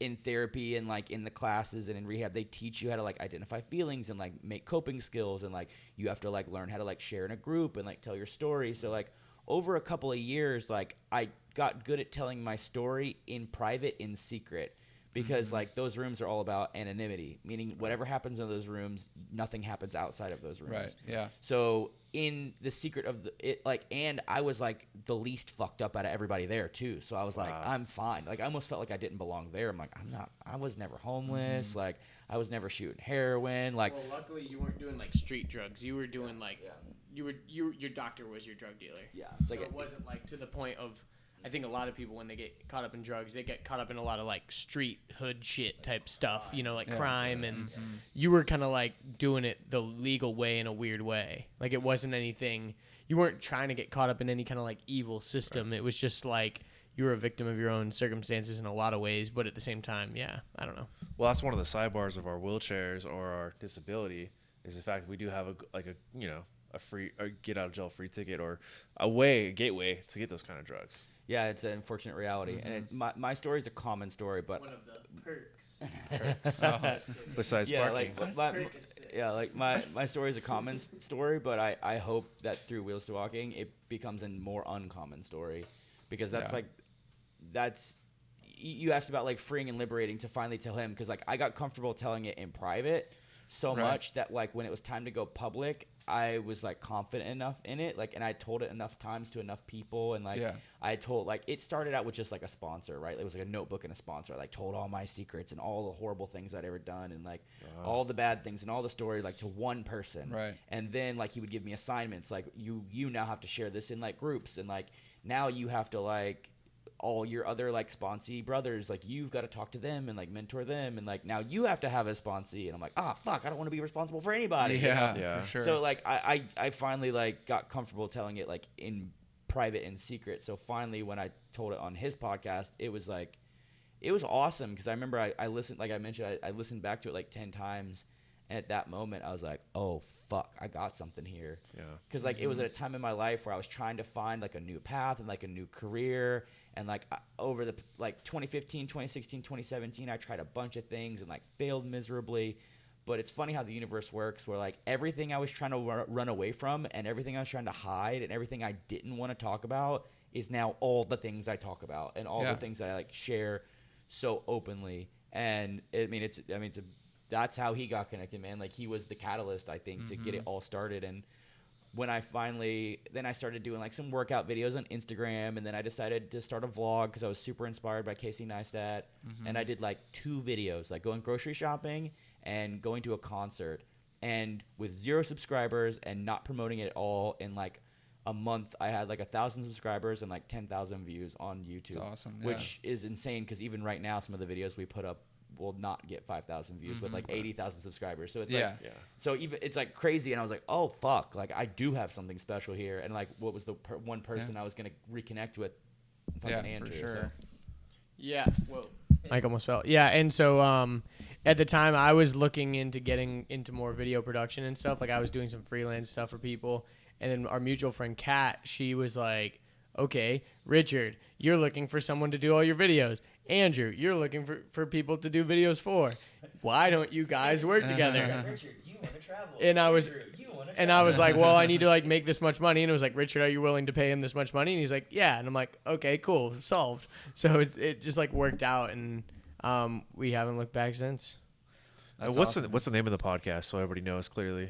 in therapy and like in the classes and in rehab, they teach you how to like identify feelings and like make coping skills, and like you have to like learn how to like share in a group and like tell your story. So like over a couple of years, like I got good at telling my story in private, in secret, because like those rooms are all about anonymity, meaning whatever happens in those rooms, nothing happens outside of those rooms. Right. Yeah. So in the secret of and I was like the least fucked up out of everybody there too. So I was like, I'm fine. Like I almost felt like I didn't belong there. I'm like, I was never homeless. Like I was never shooting heroin. Like, Well, luckily you weren't doing like street drugs. You were doing like your doctor was your drug dealer. Yeah, So it wasn't like to the point of. I think a lot of people when they get caught up in drugs, they get caught up in a lot of like street hood shit type stuff, like crime, and you were kind of like doing it the legal way in a weird way. Like it wasn't anything. You weren't trying to get caught up in any kind of like evil system. It was just like you were a victim of your own circumstances in a lot of ways, but at the same time, yeah, I don't know. Well, that's one of the sidebars of our wheelchairs or our disability is the fact that we do have a free or get out of jail free ticket or a gateway to get those kind of drugs. Yeah, it's an unfortunate reality. And my story is a common story, but One of the perks. Besides yeah, parking. my story is a common story, but I hope that through Wheels to Walking, it becomes a more uncommon story, because that's you asked about like freeing and liberating to finally tell him, because like I got comfortable telling it in private so much that like when it was time to go public, I was like confident enough in it, like, and I told it enough times to enough people, and like I told, like, it started out with just like a sponsor, right? It was like a notebook and a sponsor. I like told all my secrets and all the horrible things I'd ever done, and like all the bad things and all the story, like to one person, right? And then like he would give me assignments, like you now have to share this in like groups, and like now you have to like all your other like sponsee brothers, like you've got to talk to them and like mentor them, and like now you have to have a sponsee, and I'm like, fuck, I don't want to be responsible for anybody. Yeah, for sure. So like I finally like got comfortable telling it like in private and secret. So finally when I told it on his podcast, it was like, it was awesome, because I remember I listened, like I mentioned, I listened back to it like 10 times, and at that moment I was like, oh fuck, I got something here. Yeah. Because like it was at a time in my life where I was trying to find like a new path and like a new career, and like over the like 2015, 2016, 2017, I tried a bunch of things and like failed miserably. But it's funny how the universe works, where like everything I was trying to run away from and everything I was trying to hide and everything I didn't want to talk about is now all the things I talk about and all the things that I like share so openly. And that's how he got connected, man. Like he was the catalyst, I think, to get it all started. And when I started doing like some workout videos on Instagram, and then I decided to start a vlog because I was super inspired by Casey Neistat. And I did like 2 videos, like going grocery shopping and going to a concert, and with 0 subscribers and not promoting it at all. In like a month, I had like 1,000 subscribers and like 10,000 views on YouTube. That's awesome. Which is insane, because even right now, some of the videos we put up will not get 5,000 views with like 80,000 subscribers. So it's so even it's like crazy. And I was like, oh fuck, like I do have something special here. And like, what was the one person I was gonna reconnect with? Fucking Andrew. For sure. So. Yeah. Whoa. Mike almost fell. Yeah, and so at the time I was looking into getting into more video production and stuff. Like I was doing some freelance stuff for people, and then our mutual friend Kat, she was like, okay, Richard, you're looking for someone to do all your videos. Andrew, you're looking for people to do videos for. Why don't you guys work together? Richard, you want to travel. And I was like, well, I need to like make this much money. And it was like, Richard, are you willing to pay him this much money? And he's like, yeah. And I'm like, okay, cool, solved. So it just like worked out, and we haven't looked back since. What's the name of the podcast, so everybody knows clearly?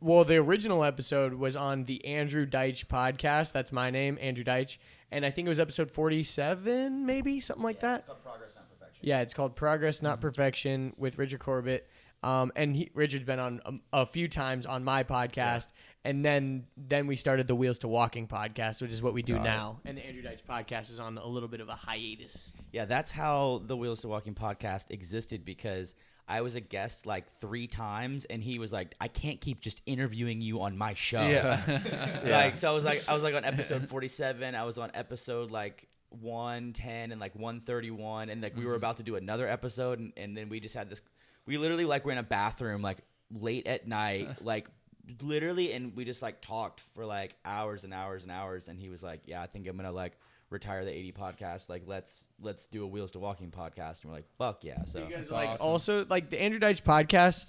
Well, the original episode was on the Andrew Deitch podcast. That's my name, Andrew Deitch. And I think it was episode 47, maybe, something like that. It's called Progress, Not Perfection. Yeah, it's called Progress, Not Perfection with Richard Corbett. And Richard's been on a few times on my podcast. And then we started the Wheels to Walking podcast, which is what we do now. And the Andrew Deitch podcast is on a little bit of a hiatus. Yeah, that's how the Wheels to Walking podcast existed, because I was a guest like 3 times, and he was like, I can't keep just interviewing you on my show. Like, so I was like on episode 47. I was on episode like 110 and like 131, and like we were about to do another episode, and then we just had this. We literally like were in a bathroom like late at night, like literally, and we just like talked for like hours and hours and hours. And he was like, yeah, I think I'm gonna like retire the 80 podcast. Like let's do a Wheels to Walking podcast. And we're like, fuck yeah. So you guys like awesome. Also like the Andrew Deitch podcast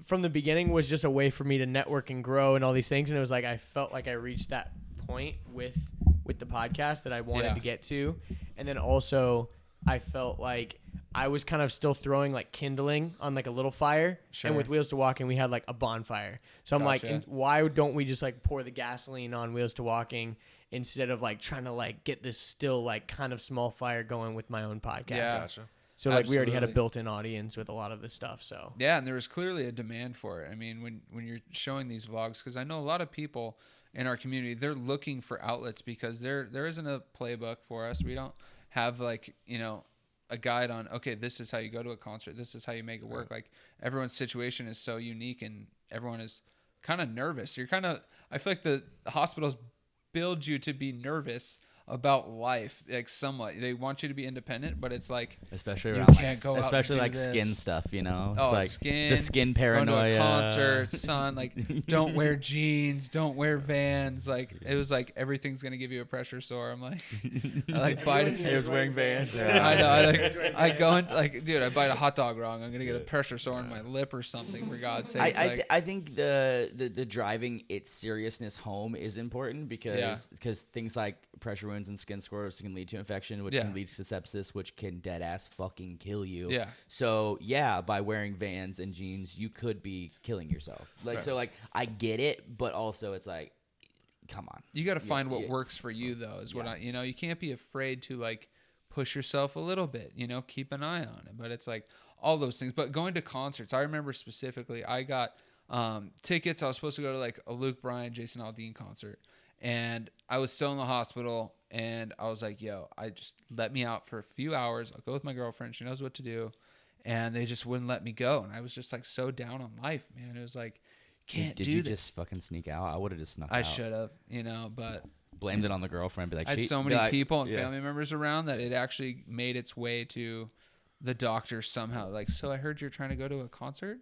from the beginning was just a way for me to network and grow and all these things. And it was like I felt like I reached that point with the podcast that I wanted to get to. And then also I felt like I was kind of still throwing like kindling on like a little fire. Sure. And with Wheels to Walking, we had like a bonfire. So I'm like, why don't we just like pour the gasoline on Wheels to Walking instead of like trying to like get this still like kind of small fire going with my own podcast? Yeah. Gotcha. So like we already had a built-in audience with a lot of this stuff. So yeah, and there was clearly a demand for it. I mean, when you're showing these vlogs, because I know a lot of people in our community, they're looking for outlets because there isn't a playbook for us. We don't have like, you know, a guide on, okay, this is how you go to a concert. This is how you make it work. Like everyone's situation is so unique, and everyone is kind of nervous. I feel like the hospitals build you to be nervous about life, like somewhat. They want you to be independent, but it's like especially you around can't go out especially and like do this. skin stuff, you know. Oh, It's like skin, the skin going to paranoia. a concert, son. Like, don't wear jeans, don't wear Vans. Like, it was like everything's gonna give you a pressure sore. I'm like, I like bite it. He was wearing Vans. Yeah. I know. I go in like, dude, I bite a hot dog wrong. I'm gonna get a pressure sore in my lip or something. For God's sake. I think the driving its seriousness home is important because things like pressure wounds and skin scores can lead to infection, which can lead to sepsis, which can dead ass fucking kill you. Yeah. So by wearing Vans and jeans, you could be killing yourself. Like so, like I get it, but also it's like, come on. You got to find what works for you, though. Is what you can't be afraid to like push yourself a little bit. Keep an eye on it. But it's like all those things. But going to concerts, I remember specifically, I got tickets. I was supposed to go to like a Luke Bryan, Jason Aldean concert, and I was still in the hospital. And I was like, yo, just let me out for a few hours. I'll go with my girlfriend. She knows what to do. And they just wouldn't let me go. And I was just like so down on life, man. It was like, can't do this. Did you just fucking sneak out? I would have just snuck out. I should have, but blamed it on the girlfriend. Be like, I had so many people and family members around that it actually made its way to the doctor somehow. Like, so I heard you're trying to go to a concert.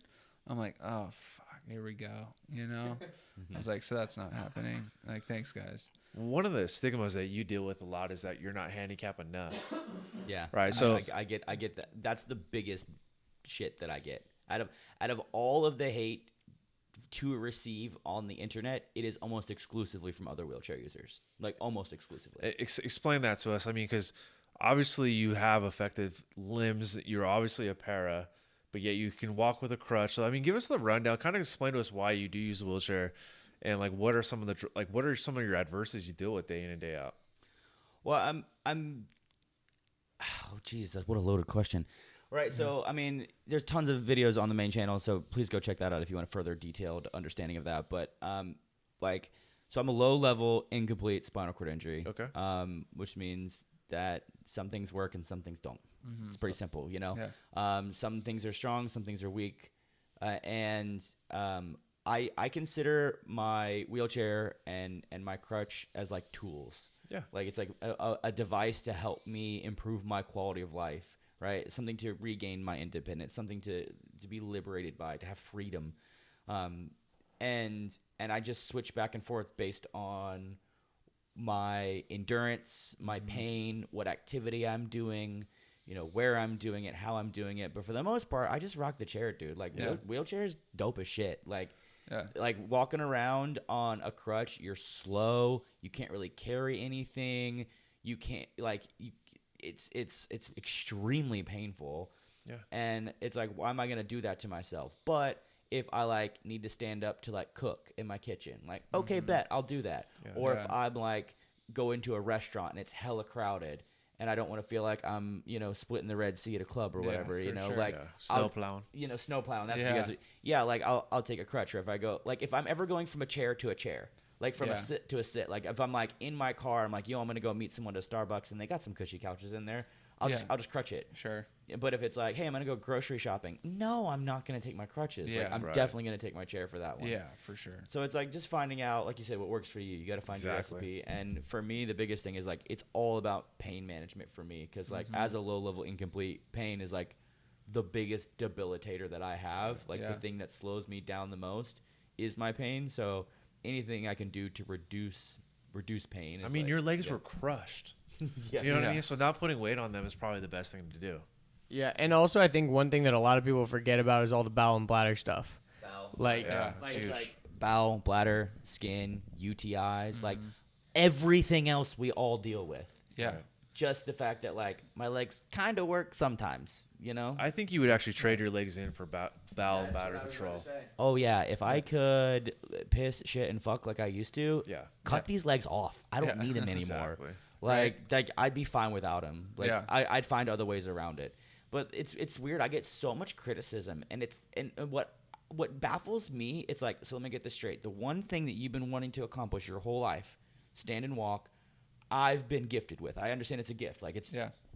I'm like, oh fuck, here we go. I was like, so that's not happening. Like, thanks guys. One of the stigmas that you deal with a lot is that you're not handicapped enough. Yeah. Right. So I get that. That's the biggest shit that I get out of all of the hate to receive on the internet. It is almost exclusively from other wheelchair users, like almost exclusively. Explain that to us. I mean, because obviously you have effective limbs. You're obviously a para, but yet you can walk with a crutch. So I mean, give us the rundown. Kind of explain to us why you do use a wheelchair. And like, what are some of your adversities you deal with day in and day out? Well, oh geez, what a loaded question. Right. So, I mean, there's tons of videos on the main channel, so please go check that out if you want a further detailed understanding of that. But, so I'm a low-level incomplete spinal cord injury. Okay. Which means that some things work and some things don't. Mm-hmm. It's pretty simple, Yeah. Some things are strong, some things are weak, I consider my wheelchair and my crutch as like tools. Yeah. Like it's like a device to help me improve my quality of life, right? Something to regain my independence, something to be liberated by, to have freedom. And I just switch back and forth based on my endurance, my pain, what activity I'm doing, where I'm doing it, how I'm doing it. But for the most part, I just rock the chair, dude. Like wheelchair's dope as shit. Like walking around on a crutch, you're slow. You can't really carry anything. You can't it's extremely painful. Yeah. And it's like, why am I gonna do that to myself? But if I need to stand up to cook in my kitchen, okay, bet I'll do that. Yeah. Or if I'm go into a restaurant and it's hella crowded and I don't want to feel like I'm, splitting the Red Sea at a club or whatever, sure. Snow plowing. Snow plowing. That's what you guys are. I'll take a crutch. Or if I go, if I'm ever going from a chair to a chair, from a sit to a sit, if I'm in my car, I'm I'm going to go meet someone to Starbucks and they got some cushy couches in there. I'll just crutch it. Sure. But if it's hey, I'm going to go grocery shopping. No, I'm not going to take my crutches. Yeah, I'm definitely going to take my chair for that one. Yeah, for sure. So it's just finding out, like you said, what works for you. You got to find your recipe. And for me, the biggest thing is it's all about pain management for me. Because as a low level incomplete, pain is the biggest debilitator that I have. The thing that slows me down the most is my pain. So anything I can do to reduce pain. Is your legs were crushed. Yeah. You know what I mean? So not putting weight on them is probably the best thing to do. Yeah, and also I think one thing that a lot of people forget about is all the bowel and bladder stuff. It's bowel, bladder, skin, UTIs, everything else we all deal with. Yeah. Right. Just the fact that my legs kind of work sometimes, I think you would actually trade your legs in for bowel and bladder control. Oh yeah, if I could piss, shit, and fuck like I used to, cut these legs off. I don't need them anymore. Exactly. I'd be fine without them. I'd find other ways around it. But it's weird. I get so much criticism, and what baffles me, it's so let me get this straight. The one thing that you've been wanting to accomplish your whole life, stand and walk, I've been gifted with. I understand it's a gift.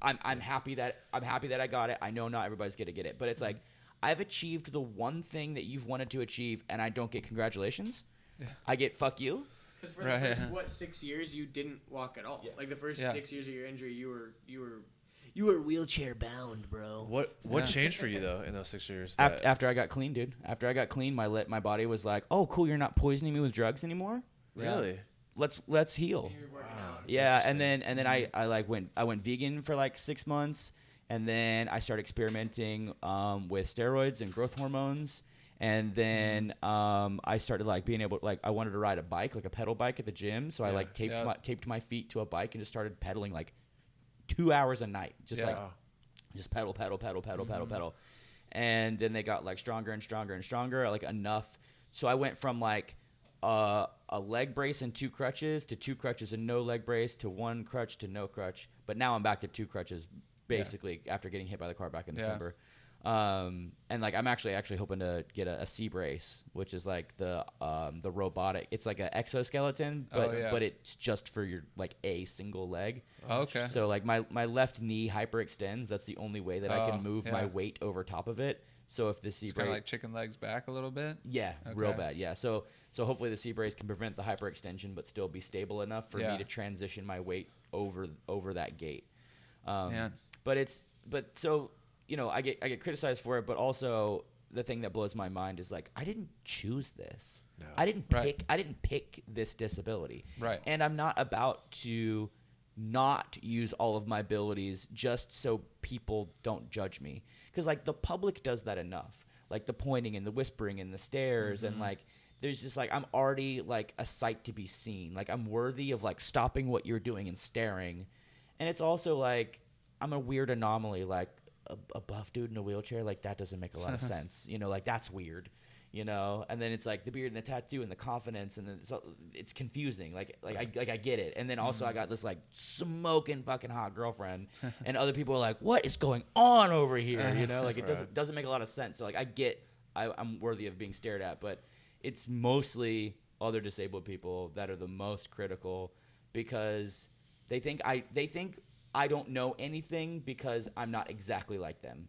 I'm happy that I got it. I know not everybody's gonna get it, but it's I've achieved the one thing that you've wanted to achieve, and I don't get congratulations. Yeah. I get fuck you. Because for the first 6 years you didn't walk at all. Yeah. Like the first 6 years of your injury, you were wheelchair bound, bro. What changed for you though in those 6 years? After I got clean, dude. After I got clean, my body was like, oh, cool, you're not poisoning me with drugs anymore. Really? Let's heal. Wow, yeah, and then I went vegan for like 6 months, and then I started experimenting with steroids and growth hormones. And then I started like being able to, I wanted to ride a bike, like a pedal bike at the gym. So I taped my feet to a bike and just started pedaling like 2 hours a night. Just pedal. And then they got like stronger and stronger and stronger, like enough. So I went from like a leg brace and 2 crutches to 2 crutches and no leg brace to 1 crutch to no crutch. But now I'm back to 2 crutches basically after getting hit by the car back in December. And like I'm actually hoping to get a C brace, which is like the robotic. It's like an exoskeleton, but it's just for your like a single leg. Oh, okay. So like my left knee hyperextends. That's the only way that I can move my weight over top of it. So if the C brace, kind of like chicken legs back a little bit. Yeah, real bad. Yeah. So hopefully the C brace can prevent the hyperextension, but still be stable enough for me to transition my weight over that gate. You know, I get criticized for it, but also the thing that blows my mind is like I didn't choose this. No. I didn't pick this disability. Right. And I'm not about to not use all of my abilities just so people don't judge me. Because like the public does that enough. Like the pointing and the whispering and the stares and like there's just like I'm already like a sight to be seen. Like I'm worthy of like stopping what you're doing and staring. And it's also like I'm a weird anomaly, like a buff dude in a wheelchair, like that doesn't make a lot of sense, you know, like that's weird, you know. And then it's like the beard and the tattoo and the confidence, and then it's confusing, like I get it. And then also I got this like smoking fucking hot girlfriend, and other people are like, what is going on over here, you know, like it doesn't make a lot of sense. So like I'm worthy of being stared at, but it's mostly other disabled people that are the most critical because they think I don't know anything because I'm not exactly like them.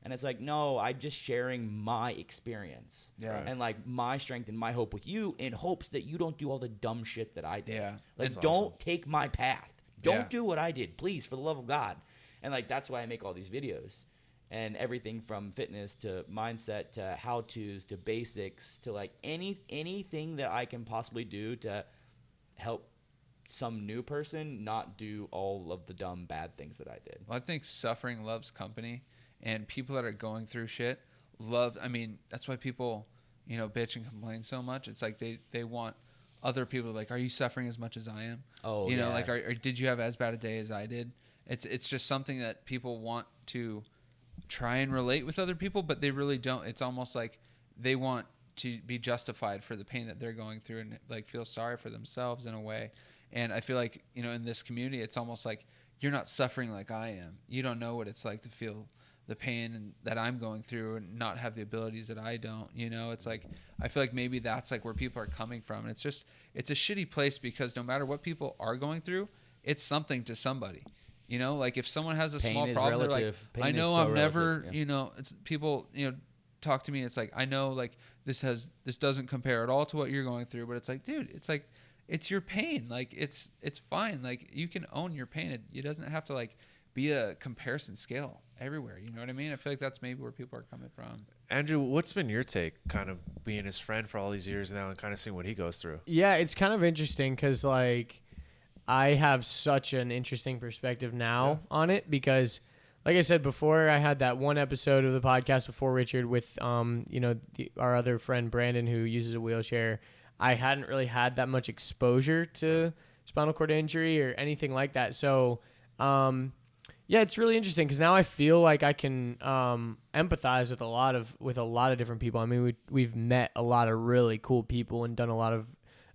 And it's like, no, I'm just sharing my experience. Yeah. And like my strength and my hope with you in hopes that you don't do all the dumb shit that I did. Yeah. Like don't take my path. Don't do what I did, please, for the love of God. And like that's why I make all these videos. And everything from fitness to mindset to how-tos to basics to like anything that I can possibly do to help some new person not do all of the dumb bad things that I did. Well, I think suffering loves company, and people that are going through shit that's why people, you know, bitch and complain so much. It's like they want other people to like, are you suffering as much as I am? Oh, you know, like, or did you have as bad a day as I did? It's just something that people want to try and relate with other people, but they really don't. It's almost like they want to be justified for the pain that they're going through and like feel sorry for themselves in a way. And I feel like, you know, in this community, it's almost like you're not suffering like I am. You don't know what it's like to feel the pain and that I'm going through and not have the abilities that I don't, you know. It's like I feel like maybe that's like where people are coming from. And it's a shitty place because no matter what people are going through, it's something to somebody. You know, like if someone has a small problem, they're like, I know I'm never, you know, it's people, you know, talk to me. It's like, I know like this doesn't compare at all to what you're going through, but it's like, dude, it's like, it's your pain. Like it's fine. Like you can own your pain. It doesn't have to like be a comparison scale everywhere. You know what I mean? I feel like that's maybe where people are coming from. Andrew, what's been your take kind of being his friend for all these years now and kind of seeing what he goes through? Yeah, it's kind of interesting because like I have such an interesting perspective now on it because like I said before, I had that one episode of the podcast before Richard with you know, our other friend Brandon who uses a wheelchair. I hadn't really had that much exposure to spinal cord injury or anything like that. So, it's really interesting because now I feel like I can empathize with a lot of different people. I mean, we've met a lot of really cool people and done a lot of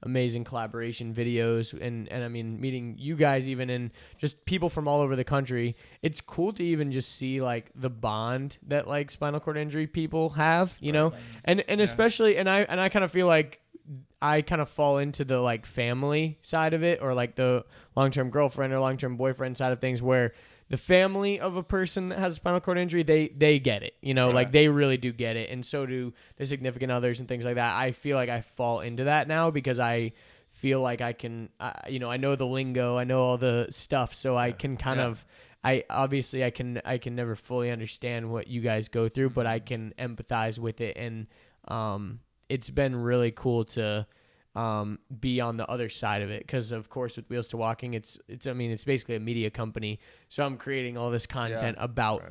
amazing collaboration videos. And I mean, meeting you guys even and just people from all over the country. It's cool to even just see like the bond that like spinal cord injury people have, you know, and especially, and I kind of feel like I kind of fall into the like family side of it or like the long-term girlfriend or long-term boyfriend side of things where the family of a person that has a spinal cord injury, they get it, you know, like they really do get it. And so do the significant others and things like that. I feel like I fall into that now because I feel like I can, I know the lingo, I know all the stuff, so I can kind of, I can never fully understand what you guys go through, but I can empathize with it, and it's been really cool to be on the other side of it, because of course with Wheels2Walking, it's basically a media company, so I'm creating all this content about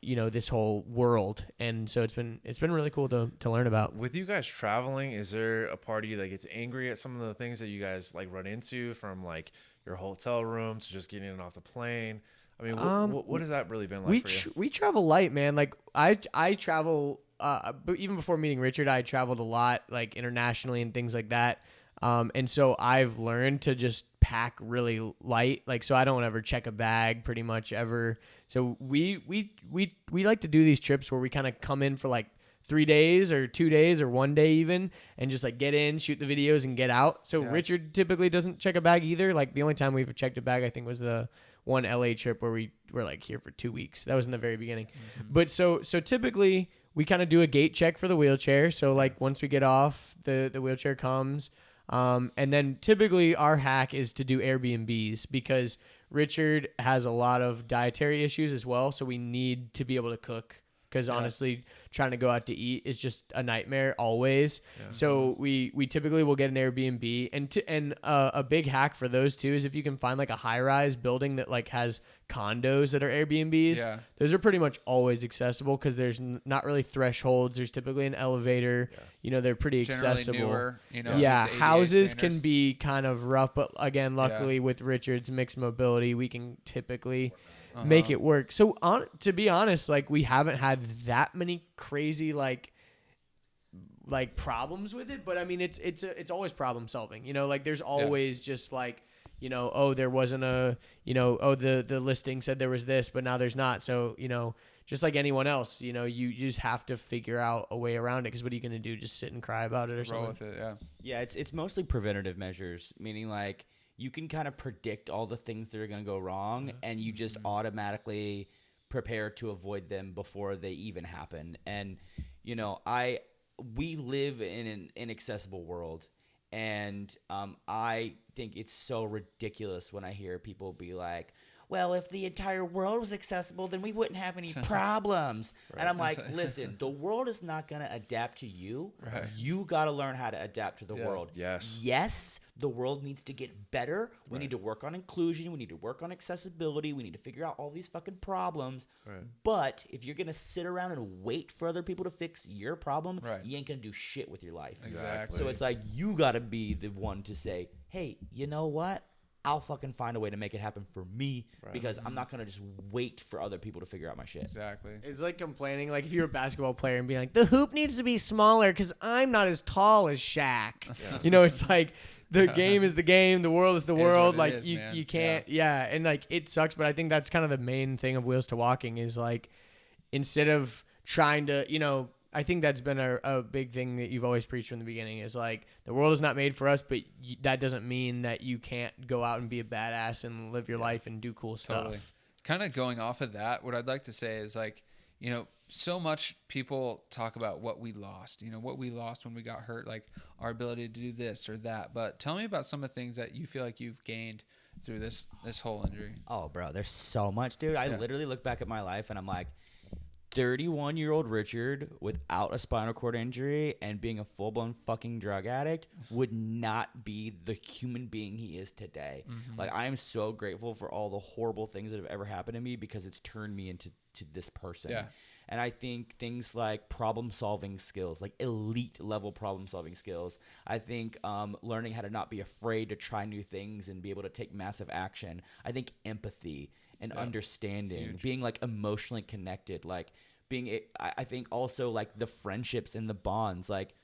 this whole world, and so it's been really cool to learn about. With you guys traveling, is there a part of you that gets angry at some of the things that you guys like run into, from like your hotel room to just getting off the plane? I mean, what has that really been like for you? We travel light, man. Like I travel, but even before meeting Richard, I traveled a lot, like internationally and things like that. And so I've learned to just pack really light. Like, so I don't ever check a bag pretty much ever. So we like to do these trips where we kind of come in for like 3 days or 2 days or 1 day even, and just like get in, shoot the videos, and get out. So Richard typically doesn't check a bag either. Like the only time we've checked a bag, I think, was the one LA trip where we were like here for 2 weeks. That was in the very beginning. But so typically we kind of do a gate check for the wheelchair. So like once we get off, the wheelchair comes. And then typically our hack is to do Airbnbs, because Richard has a lot of dietary issues as well. So we need to be able to cook, because honestly, trying to go out to eat is just a nightmare always. Yeah. So we typically will get an Airbnb, and a big hack for those too is if you can find like a high-rise building that like has condos that are Airbnbs. Yeah. Those are pretty much always accessible, because there's not really thresholds. There's typically an elevator. Yeah. They're pretty generally accessible. Newer, houses can be kind of rough, but again, luckily with Richard's mixed mobility, we can typically make it work. So to be honest, like we haven't had that many crazy like problems with it, but I mean it's always problem solving. Like there's always just like, there wasn't a, the listing said there was this, but now there's not. So, just like anyone else, you just have to figure out a way around it, because what are you going to do? Just sit and cry about it or something? Roll with it, yeah. It's mostly preventative measures, meaning like you can kind of predict all the things that are going to go wrong, and you just automatically prepare to avoid them before they even happen. And, we live in an inaccessible world, and I think it's so ridiculous when I hear people be like, well, if the entire world was accessible, then we wouldn't have any problems. And I'm like, listen, the world is not going to adapt to you. Right. You got to learn how to adapt to the world. Yes, the world needs to get better. We need to work on inclusion. We need to work on accessibility. We need to figure out all these fucking problems. Right. But if you're going to sit around and wait for other people to fix your problem, you ain't going to do shit with your life. Exactly. So it's like you got to be the one to say, hey, you know what? I'll fucking find a way to make it happen for me, because I'm not going to just wait for other people to figure out my shit. Exactly. It's like complaining, like if you're a basketball player and being like, the hoop needs to be smaller because I'm not as tall as Shaq. Yeah. It's like the game is the game, the world is the world. Like is, you can't, and like it sucks, but I think that's kind of the main thing of Wheels2Walking is like, instead of trying to, I think that's been a big thing that you've always preached from the beginning is like the world is not made for us, but that doesn't mean that you can't go out and be a badass and live your life and do cool stuff. Totally. Kind of going off of that, what I'd like to say is like, so much people talk about what we lost, what we lost when we got hurt, like our ability to do this or that. But tell me about some of the things that you feel like you've gained through this whole injury. Oh, bro, there's so much, dude. I literally look back at my life and I'm like, 31-year-old Richard without a spinal cord injury and being a full-blown fucking drug addict would not be the human being he is today. Mm-hmm. Like, I am so grateful for all the horrible things that have ever happened to me, because it's turned me into this person. Yeah. And I think things like problem-solving skills, like elite-level problem-solving skills. I think learning how to not be afraid to try new things and be able to take massive action. I think empathy and understanding, being like emotionally connected, like I think also like the friendships and the bonds, like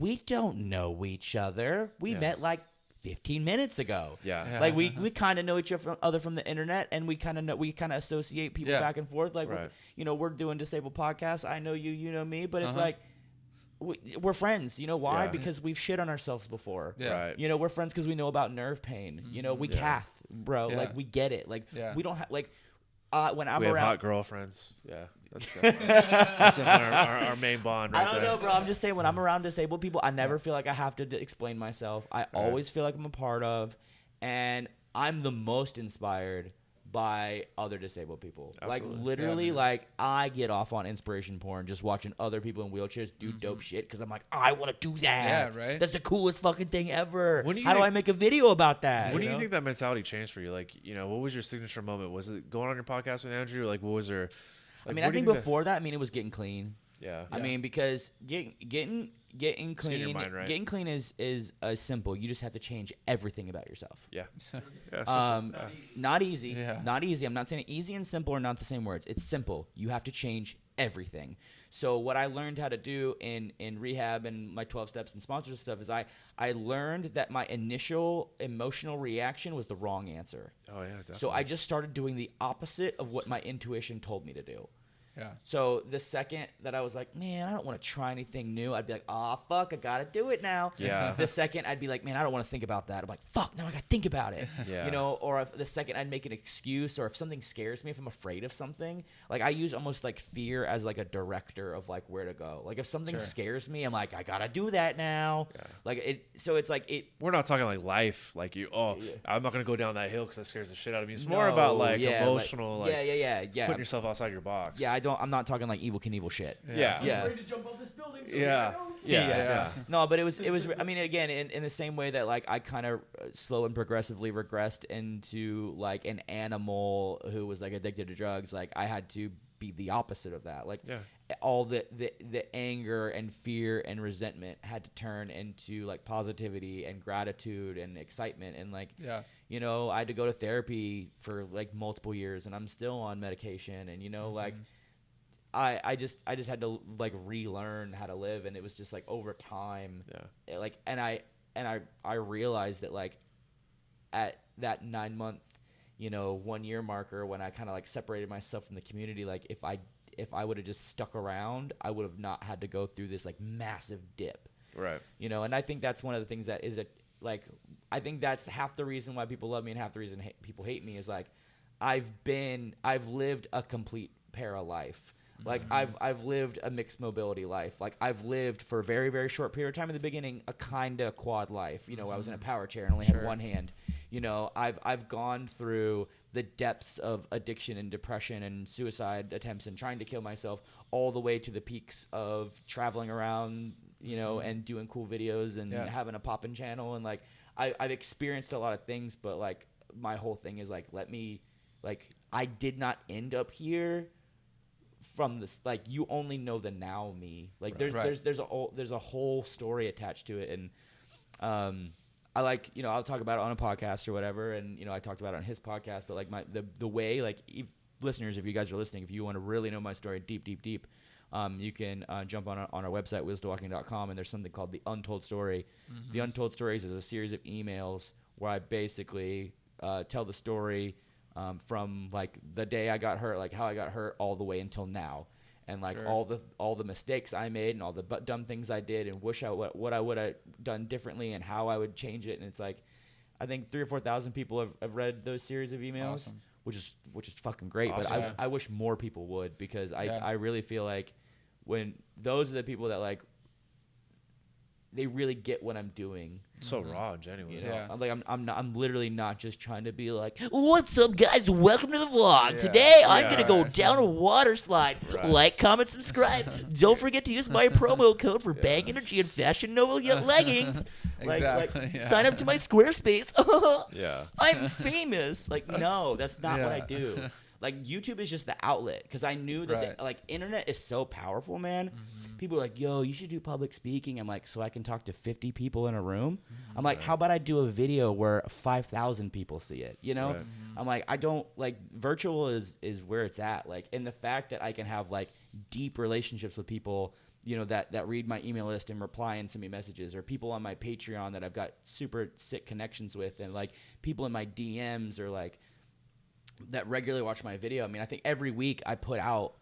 we don't know each other. We met like 15 minutes ago. Yeah. Like we kind of know each other from the internet, and we kind of associate people back and forth. Like, we're doing Disabled Podcasts. I know you, you know me, but it's like, we're friends. You know why? Because we've shit on ourselves before. Yeah. Right. We're friends because we know about nerve pain. We cath, bro. Yeah. Like we get it. Like we don't have like when I'm we around have hot girlfriends. Yeah. That's definitely our main bond right I don't there. know, bro. I'm just saying, when I'm around disabled people, I never feel like I have to explain myself. I always feel like I'm a part of, and I'm the most inspired by other disabled people. Absolutely. Like, literally, man. like, I get off on inspiration porn just watching other people in wheelchairs do dope shit because I'm like, I want to do that. Yeah, right? That's the coolest fucking thing ever. When do you How do think- I make a video about that? When do you you know? think that mentality changed for you? Like, what was your signature moment? Was it going on your podcast with Andrew? Like, what was there? I Like, mean, where I do you think before that, it was getting clean. Yeah. I mean, because getting getting clean, your mind right. getting clean is simple. You just have to change everything about yourself. Yeah. Yeah. Not easy. Yeah. Not easy. I'm not saying easy and simple are not the same words. It's simple. You have to change everything. So what I learned how to do in rehab and my 12 steps and sponsors stuff is I learned that my initial emotional reaction was the wrong answer. Oh yeah. Definitely. So I just started doing the opposite of what my intuition told me to do. Yeah. So the second that I was like, man, I don't want to try anything new, I'd be like, oh, fuck, I got to do it now. Yeah. The second I'd be like, man, I don't want to think about that. I'm like, fuck, now I got to think about it. Yeah. You know, or if the second I'd make an excuse, or if something scares me, if I'm afraid of something, like I use almost like fear as like a director of like where to go. Like if something Sure. scares me, I'm like, I got to do that now. Yeah. Like so it's like We're not talking like life, like I'm not gonna go down that hill because that scares the shit out of me. It's more about like emotional, yeah. putting yourself outside your box. Yeah, I'm not talking like Evil Knievel shit. Yeah. Yeah. to jump off this building. Yeah. Yeah. No, but it was. I mean, again, in the same way that like I kind of slow and progressively regressed into like an animal who was like addicted to drugs. Like I had to be the opposite of that. Like all the anger and fear and resentment had to turn into like positivity and gratitude and excitement and like you know, I had to go to therapy for like multiple years and I'm still on medication and you know like. I just had to like relearn how to live, and it was just like over time. Yeah. Like, and I realized that like at that 9-month, 1 year marker when I kind of like separated myself from the community, like if I would have just stuck around, I would have not had to go through this like massive dip. Right. And I think that's one of the things that is like I think that's half the reason why people love me and half the reason people hate me is like I've lived a complete para life. Like I've lived a mixed mobility life. Like I've lived for a very, very short period of time in the beginning, a kind of quad life. I was in a power chair and only had one hand. I've gone through the depths of addiction and depression and suicide attempts and trying to kill myself all the way to the peaks of traveling around, and doing cool videos and having a poppin' channel. And like I've experienced a lot of things, but like my whole thing is like, I did not end up here from this, like you only know the now me. Like there's a whole story attached to it, and I like I'll talk about it on a podcast or whatever, and I talked about it on his podcast. But like the way like listeners, if you guys are listening, if you want to really know my story deep, you can jump on our website Wheels2Walking.com, and there's something called the Untold Story. The Untold Stories is a series of emails where I basically tell the story. From like the day I got hurt, like how I got hurt all the way until now, and like all the mistakes I made and all the dumb things I did and what I would have done differently and how I would change it. And it's like, I think 3,000 or 4,000 people have read those series of emails, which is fucking great. Awesome. But I wish more people would, because I really feel like when those are the people that like, they really get what I'm doing. So raw and genuine. I'm literally not just trying to be like, what's up, guys? Welcome to the vlog. Today I'm gonna go down a water slide. Like, comment, subscribe. Don't forget to use my promo code for Bang Energy and Fashion Nova leggings. Sign up to my Squarespace. I'm famous. Like, no, that's not what I do. Like, YouTube is just the outlet, because I knew that like internet is so powerful, man. People are like, yo, you should do public speaking. I'm like, so I can talk to 50 people in a room? I'm like, how about I do a video where 5,000 people see it, I'm like, I don't, like, virtual is where it's at. Like, and the fact that I can have, like, deep relationships with people, that read my email list and reply and send me messages, or people on my Patreon that I've got super sick connections with, and, like, people in my DMs, or, like, that regularly watch my video. I mean, I think every week I put out,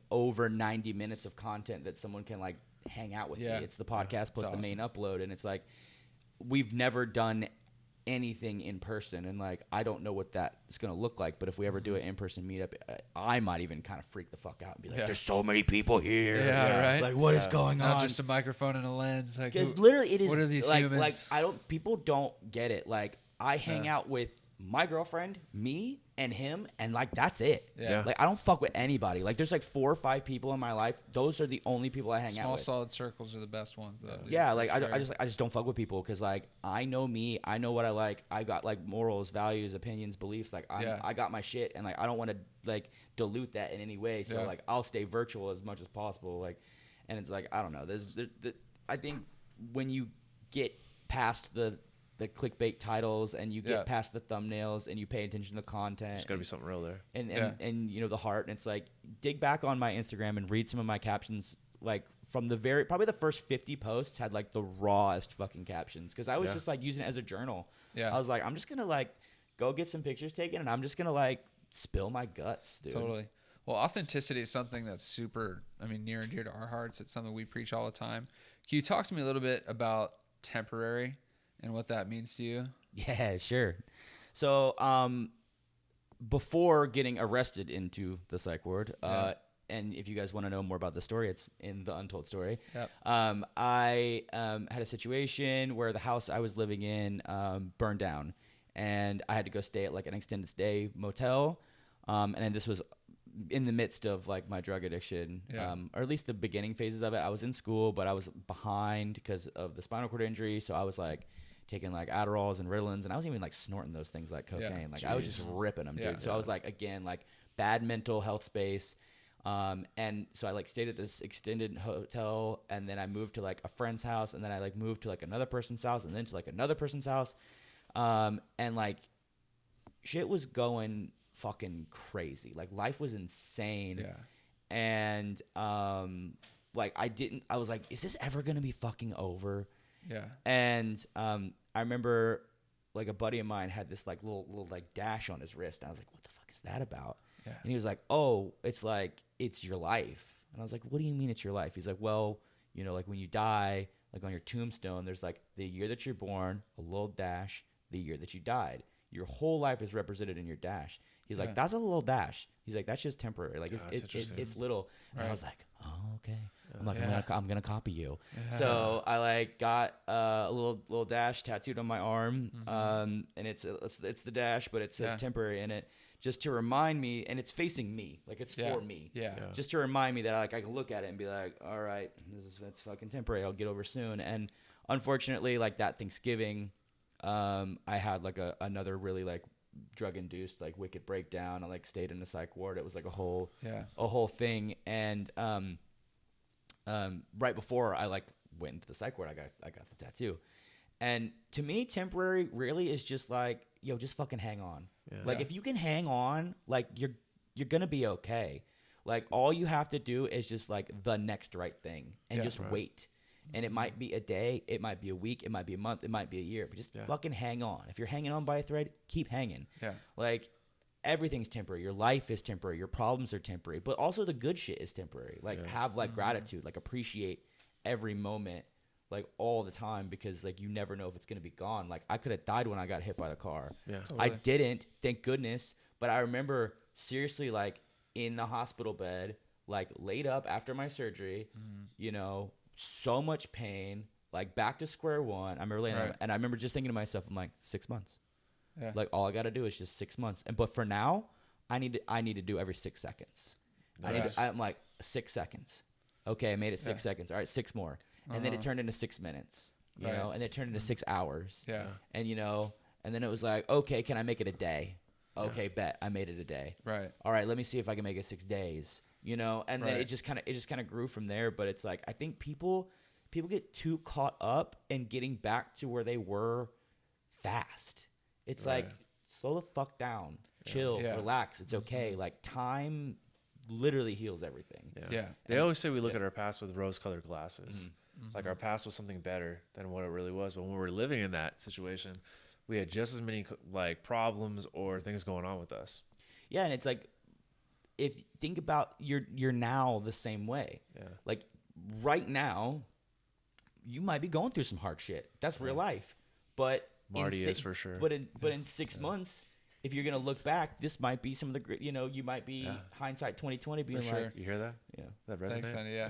over 90 minutes of content that someone can like hang out with me. It's the podcast plus the main upload. And it's like, we've never done anything in person, and like I don't know what that's gonna look like, but if we ever do an in-person meetup, I might even kind of freak the fuck out and be like, there's so many people here, right, like what is going not on, just a microphone and a lens, like because literally it is what are these like humans? people don't get it. Like I hang out with my girlfriend, me, and him, and like that's it. Yeah. Like I don't fuck with anybody. Like there's like 4 or 5 people in my life. Those are the only people I hang out Small with. solid circles are the best ones though. Dude, Yeah, like sure. I just don't fuck with people because like I know me, I know what I like. I got like morals, values, opinions, beliefs. Like I got my shit, and like I don't want to like dilute that in any way. So like I'll stay virtual as much as possible. Like, and it's like I don't know. I think when you get past the clickbait titles and you get past the thumbnails and you pay attention to the content, There's got to be something real there. And you know the heart, and it's like dig back on my Instagram and read some of my captions, like from probably the first 50 posts had like the rawest fucking captions, because I was just like using it as a journal. I was like, I'm just gonna like go get some pictures taken and I'm just gonna like spill my guts, dude. Totally. Well, authenticity is something that's super, near and dear to our hearts. It's something we preach all the time. Can you talk to me a little bit about temporary and what that means to you? Yeah, sure. So, before getting arrested into the psych ward, and if you guys want to know more about the story, it's in the Untold Story. Yep. I had a situation where the house I was living in burned down, and I had to go stay at like an extended stay motel. And then this was in the midst of like my drug addiction, or at least the beginning phases of it. I was in school, but I was behind because of the spinal cord injury. So I was like taking like Adderalls and Ritalins, and I wasn't even like snorting those things like cocaine. Like I was just ripping them, dude. So I was like, again, like bad mental health space. And so I like stayed at this extended hotel, and then I moved to like a friend's house, and then I like moved to like another person's house, and then to like another person's house. And like shit was going fucking crazy. Like life was insane. Yeah. And like I was like, is this ever gonna be fucking over? Yeah. And I remember like a buddy of mine had this like little like dash on his wrist, and I was like, what the fuck is that about? Yeah. And he was like, oh, it's like it's your life. And I was like, what do you mean it's your life? He's like, well, you know, like when you die, like on your tombstone, there's like the year that you're born, a little dash, the year that you died. Your whole life is represented in your dash. He's like, that's a little dash. He's like, that's just temporary. Like it's little. And I was like, oh, okay. I'm like, I'm gonna copy you. Yeah. So I like got a little dash tattooed on my arm, and it's the dash, but it says temporary in it, just to remind me, and it's facing me, like it's for me. Yeah. Just to remind me that like I can look at it and be like, all right, it's fucking temporary. I'll get over soon. And unfortunately, like that Thanksgiving, I had like another really like drug-induced like wicked breakdown. I like stayed in the psych ward. It was like a whole thing. And right before I like went into the psych ward, I got the tattoo. And to me, temporary really is just like, yo, just fucking hang on. Like if you can hang on, like you're gonna be okay. Like all you have to do is just like the next right thing and just wait. And it might be a day, it might be a week, it might be a month, it might be a year, but just fucking hang on. If you're hanging on by a thread, keep hanging. Yeah. Like everything's temporary. Your life is temporary. Your problems are temporary, but also the good shit is temporary. Like have like gratitude, like appreciate every moment, like all the time, because like you never know if it's going to be gone. Like I could have died when I got hit by the car. Yeah. Totally. I didn't, thank goodness. But I remember seriously like in the hospital bed, like laid up after my surgery, you know, so much pain, like back to square one. I remember laying there, and I remember just thinking to myself, I'm like, 6 months. Yeah. Like all I got to do is just 6 months. But for now, I need to do every 6 seconds. I'm like 6 seconds. Okay, I made it 6 seconds. All right, 6 more. And then it turned into 6 minutes, you know, and then it turned into 6 hours. Yeah. And you know, and then it was like, okay, can I make it a day? Okay, bet I made it a day. Right. All right, let me see if I can make it 6 days. You know, and then it just kind of grew from there. But it's like I think people get too caught up in getting back to where they were fast. It's like slow the fuck down, chill, relax. It's okay. Like time literally heals everything. Yeah. They always say we look at our past with rose-colored glasses. Like our past was something better than what it really was. But when we were living in that situation, we had just as many like problems or things going on with us. Yeah, and it's like, if think about you're now the same way. Yeah. Like right now, you might be going through some hard shit. That's real life. But Marty is for sure. But in 6 months, if you're gonna look back, this might be some of the you might be hindsight 2020 being sure. like, You hear that? yeah, That resonate? Thanks, Sonny, Yeah,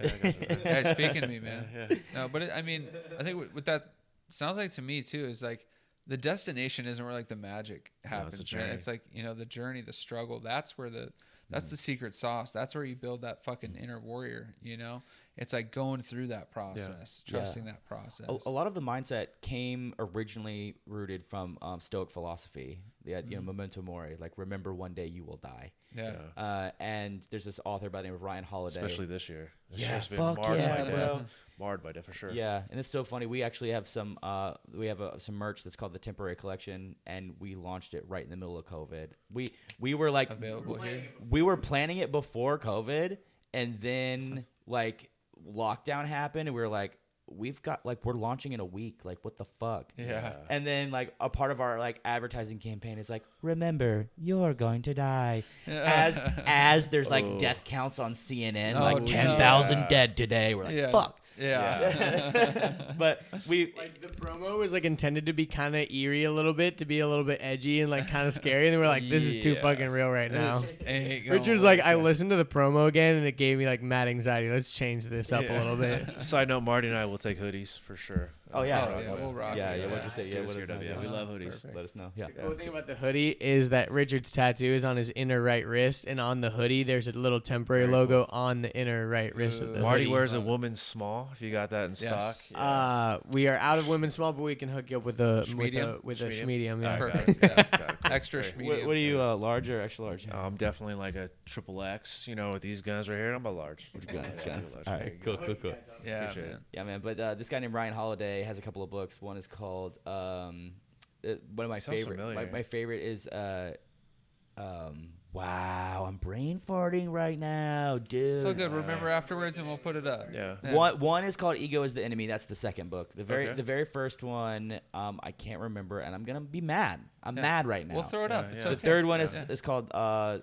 Hey, speaking to me, man. yeah. No, but I mean, I think what that sounds like to me too is like the destination isn't where like the magic happens. the Man. journey. It's like, the journey, the struggle. That's where that's the secret sauce. That's where you build that fucking inner warrior. It's like going through that process, trusting that process. A lot of the mindset came originally rooted from Stoic philosophy. They had, memento mori, like remember one day you will die. Yeah. And there's this author by the name of Ryan Holiday. Especially this year. This Yeah, year's been fuck marred yeah, by bro. death. Marred by death for sure. Yeah, and it's so funny. We actually have some some merch that's called the Temporary Collection, and we launched it right in the middle of COVID. We were like Available here. we were planning it before COVID, and then like lockdown happened, and we were like, we're launching in a week. Like, what the fuck? Yeah. And then like a part of our like advertising campaign is like, remember, you're going to die. As there's like death counts on CNN, like no. 10,000 dead today. We're like, fuck. Yeah. But we Like the promo was like intended to be kind of eerie a little bit, to be a little bit edgy and like kind of scary, and then we're like, this is too fucking real right now. Richard's like, I listened to the promo again and it gave me like mad anxiety. Let's change this up a little bit. Side note, Marty and I will take hoodies for sure. Oh yeah, Oh, yeah, we'll rock yeah, it. yeah. What you say? Yeah, Seriously, what is that? yeah, we love hoodies. Let us know. Yeah. The cool thing about the hoodie is that Richard's tattoo is on his inner right wrist, and on the hoodie there's a little temporary logo on the inner right wrist of the Marty hoodie. wears a woman's small. If you got that in stock. Yes. We are out of women's small, but we can hook you up with a Schmedium? with a Schmedium? schmedium. Yeah. Perfect. Got it. Cool. Extra Great. schmedium. What are you, large or extra large? I'm definitely like a triple X. With these guns right here, I'm a large. Guns. All right, cool. Yeah, Appreciate man. it. Yeah, man. But this guy named Ryan Holiday has a couple of books. One is called one of my Sounds favorite. familiar. My favorite is wow, I'm brain farting right now, dude. So good. Remember afterwards, and we'll put it up. Yeah. One is called Ego is the Enemy. That's the second book. The Okay. very first one, I can't remember, and I'm gonna be mad. I'm mad right now. We'll throw it up. Yeah, It's yeah. The okay. third one is called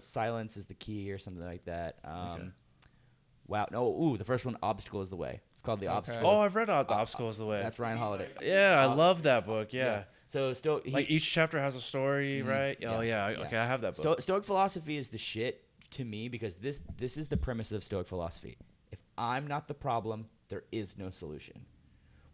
Silence is the Key or something like that. Wow. No. Ooh, the first one, Obstacle is the Way. It's called The Obstacle. Oh, I've read The Obstacle is the Way. That's Ryan Holiday. Yeah, I love that book. Yeah. So still, Like each chapter has a story, right? Oh, yeah. Okay, I have that book. Stoic philosophy is the shit to me because this is the premise of Stoic philosophy. If I'm not the problem, there is no solution,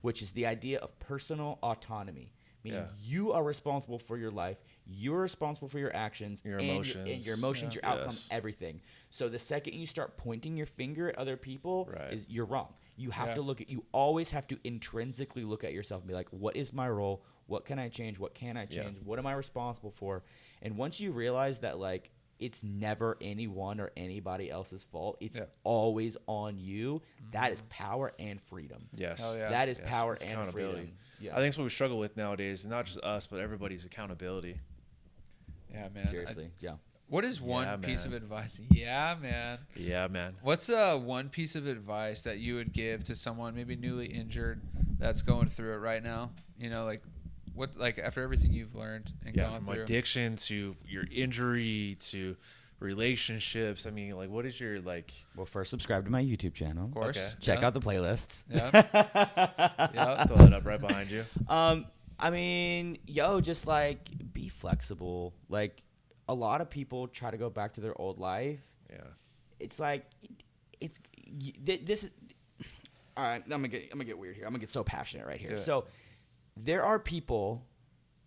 which is the idea of personal autonomy. Meaning you are responsible for your life, you're responsible for your actions, Your and emotions. your emotions, your outcome, Yes. everything. So the second you start pointing your finger at other people, Right. you're wrong. You have to you always have to intrinsically look at yourself and be like, what is my role? What can I change? What can I change? What am I responsible for? And once you realize that, like, it's never anyone or anybody else's fault, it's always on you, that is power and freedom. Yes. Hell yeah. That is Yes, power it's and accountability. freedom. Yeah. I think it's what we struggle with nowadays, not just us, but everybody's accountability. Yeah, man. Seriously, yeah. What is one Yeah, piece of man. advice? Yeah, man. Yeah, man. What's one piece of advice that you would give to someone maybe newly injured that's going through it right now? Like what, like after everything you've learned and gone from through. addiction to your injury to relationships. I mean, like, what is your like? Well, first subscribe to my YouTube channel. Of course. Okay. Check out the playlists. Yeah. Throw that up right behind you. I mean, just like be flexible. Like a lot of people try to go back to their old life. Yeah. It's like this is all right. I'm gonna get weird here. I'm gonna get so passionate right here. Do it. So there are people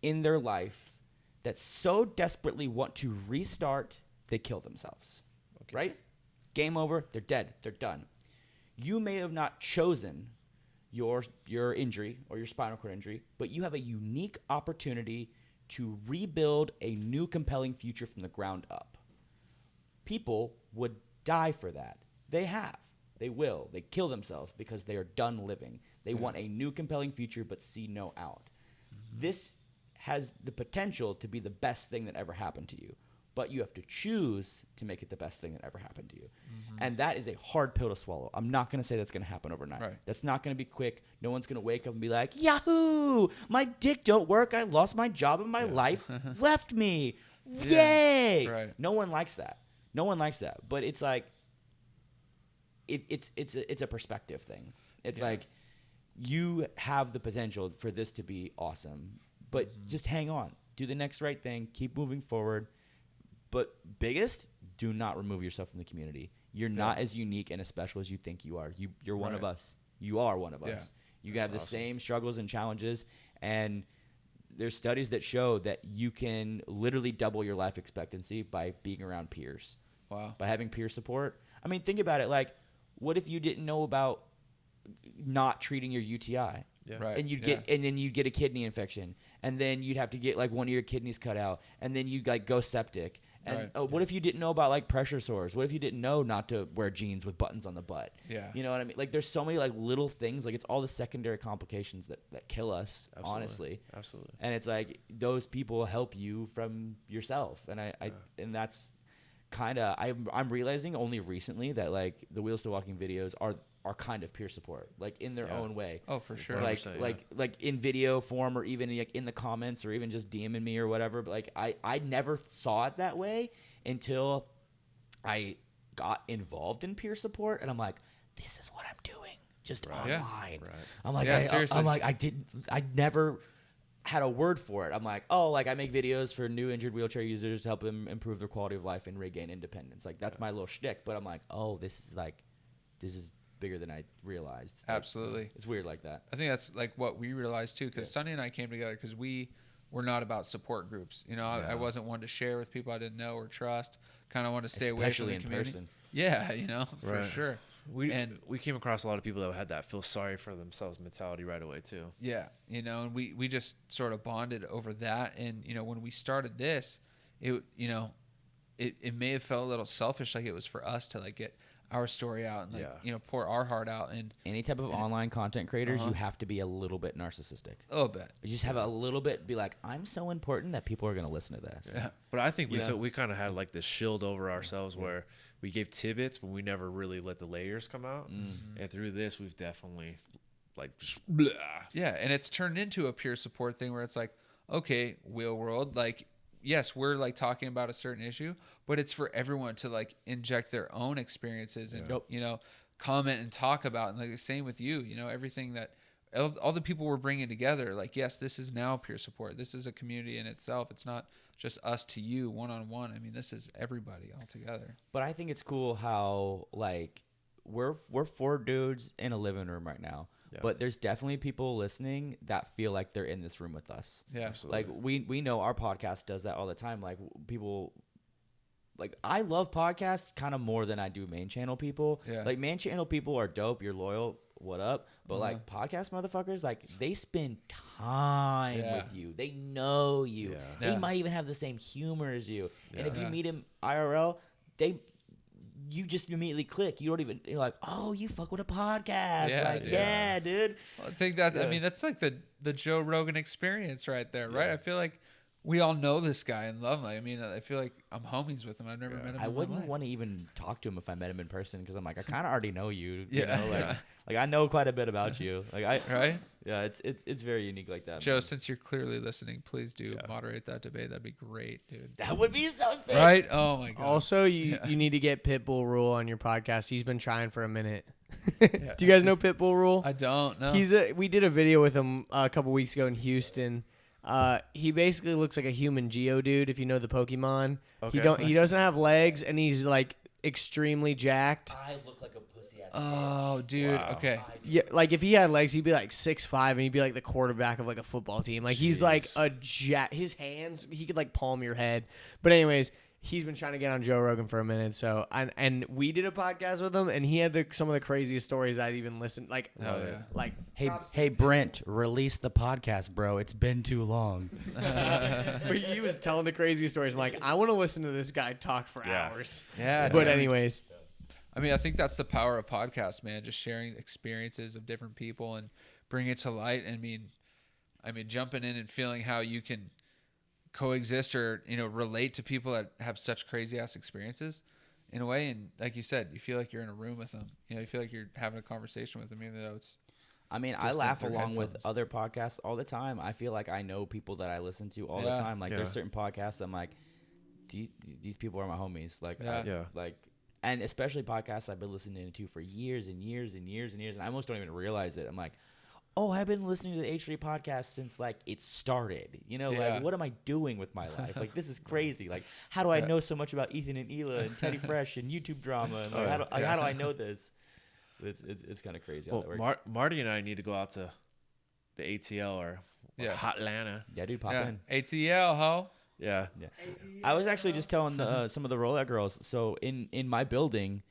in their life that so desperately want to restart, they kill themselves. Okay. Right? Game over. They're dead. They're done. You may have not chosen your injury or your spinal cord injury, but you have a unique opportunity to rebuild a new compelling future from the ground up. People would die for that. They have. They will. They kill themselves because they are done living. They want a new compelling future but see no out. This has the potential to be the best thing that ever happened to you, but you have to choose to make it the best thing that ever happened to you. And that is a hard pill to swallow. I'm not going to say that's going to happen overnight. Right. That's not going to be quick. No one's going to wake up and be like, Yahoo! My dick don't work. I lost my job and my life left me. Yay! Right. No one likes that. No one likes that. But it's like, it's a perspective thing. It's like, you have the potential for this to be awesome, but just hang on, do the next right thing, keep moving forward. But biggest, do not remove yourself from the community. You're not as unique and as special as you think you are. You're one of us. You are one of us. You have the same struggles and challenges, and there's studies that show that you can literally double your life expectancy by being around peers. Wow. By having peer support. I mean, think about it. Like, what if you didn't know about not treating your UTI? Yeah. Right. And then you'd get a kidney infection, and then you'd have to get like one of your kidneys cut out, and then you'd like go septic. And what if you didn't know about like pressure sores? What if you didn't know not to wear jeans with buttons on the butt? Yeah. You know what I mean? Like, there's so many like little things. Like, it's all the secondary complications that kill us. Absolutely. Honestly. Absolutely. And it's like those people help you from yourself, and and that's kind of I'm realizing only recently that like the Wheels2Walking videos are kind of peer support, like in their own way. Oh, for sure. Like in video form, or even like in the comments, or even just DMing me or whatever. But like I never saw it that way until I got involved in peer support, and I'm like, this is what I'm doing just online. Right. I'm like, seriously. I'm like, I never had a word for it. I'm like, oh, like I make videos for new injured wheelchair users to help them improve their quality of life and regain independence. Like, that's my little shtick. But I'm like, oh, this is bigger than I realized. Like, Absolutely. it's weird like that. I think that's like what we realized too, because Sonny and I came together because we were not about support groups. You know, I wasn't one to share with people I didn't know or trust. Kind of wanted to stay away from the community. Person. Yeah, you know, for sure. We came across a lot of people that had that feel sorry for themselves mentality right away too. Yeah, you know, and we just sort of bonded over that. And you know, when we started this, it may have felt a little selfish, like it was for us to like get our story out and like pour our heart out. And any type of online content creators, you have to be a little bit narcissistic. A little bit. You just have a little bit, be like, I'm so important that people are going to listen to this. Yeah. But I think we kind of had like this shield over ourselves where we gave tidbits, but we never really let the layers come out. Mm-hmm. And through this, we've definitely like just blah. Yeah, and it's turned into a peer support thing where it's like, okay, Wheel World, like, yes, we're like talking about a certain issue, but it's for everyone to like inject their own experiences and you know, comment and talk about. And like the same with you, you know, everything that all the people we're bringing together, like, yes, this is now peer support. This is a community in itself. It's not just us to you one-on-one. I mean, this is everybody all together. But I think it's cool how like we're 4 dudes in a living room right now. Yeah. But there's definitely people listening that feel like they're in this room with us. Yeah, absolutely. Like we know our podcast does that all the time. Like people, like I love podcasts kind of more than I do main channel people. Yeah. Like main channel people are dope. You're loyal. What up? But like podcast motherfuckers, like they spend time with you. They know you. Yeah. They might even have the same humor as you. And if you meet him IRL, you just immediately click. You don't even, you're like, oh, you fuck with a podcast. Yeah, like, yeah dude. Well, I think that, I mean, that's like the Joe Rogan experience right there, right? I feel like we all know this guy and love him. I mean, I feel like I'm homies with him. I've never met him. I in wouldn't my life. want to even talk to him if I met him in person because I'm like, I kind of already know you. You Yeah, know? Like I know quite a bit about you. Like right? Yeah, it's very unique like that. Joe, man. since you're clearly listening, please do moderate that debate. That'd be great, dude. That would be so sick. Right? Oh my god. Also, you need to get Pitbull Rule on your podcast. He's been trying for a minute. Do you guys know Pitbull Rule? I don't know. We did a video with him a couple weeks ago in Houston. He basically looks like a human Geodude, if you know the Pokemon. Okay. He doesn't have legs, and he's like extremely jacked. I look like a pussy ass. Oh, dude. Wow. Okay. Yeah, like if he had legs, he'd be like 6'5", and he'd be like the quarterback of like a football team. Like he's like a his hands, he could like palm your head. But anyways, he's been trying to get on Joe Rogan for a minute. So and we did a podcast with him, and he had some of the craziest stories I'd even listened. Like, like hey Brent, release the podcast, bro. It's been too long. but he was telling the craziest stories. I'm like, I want to listen to this guy talk for hours. Yeah. But dude. anyways. I mean, I think that's the power of podcasts, man. Just sharing experiences of different people and bringing it to light. I mean, jumping in and feeling how you can coexist or, you know, relate to people that have such crazy ass experiences in a way. And like you said, you feel like you're in a room with them. You know, you feel like you're having a conversation with them, even though it's. I mean, I laugh along with other podcasts all the time. I feel like I know people that I listen to all the time. Like there's certain podcasts I'm like, these people are my homies. Like, and especially podcasts I've been listening to for years and years and years and years, and I almost don't even realize it. I'm like, oh, I've been listening to the H3 podcast since like it started. You know, Yeah. like what am I doing with my life? Like this is crazy. Like how do I know so much about Ethan and Hila and Teddy Fresh and YouTube drama? And like, how do I know this? It's kind of crazy how that works. Marty and I need to go out to the ATL or Hot Atlanta. Yeah, dude, pop in. ATL, ho. Yeah. I was actually just telling some of the rollout girls. So in my building,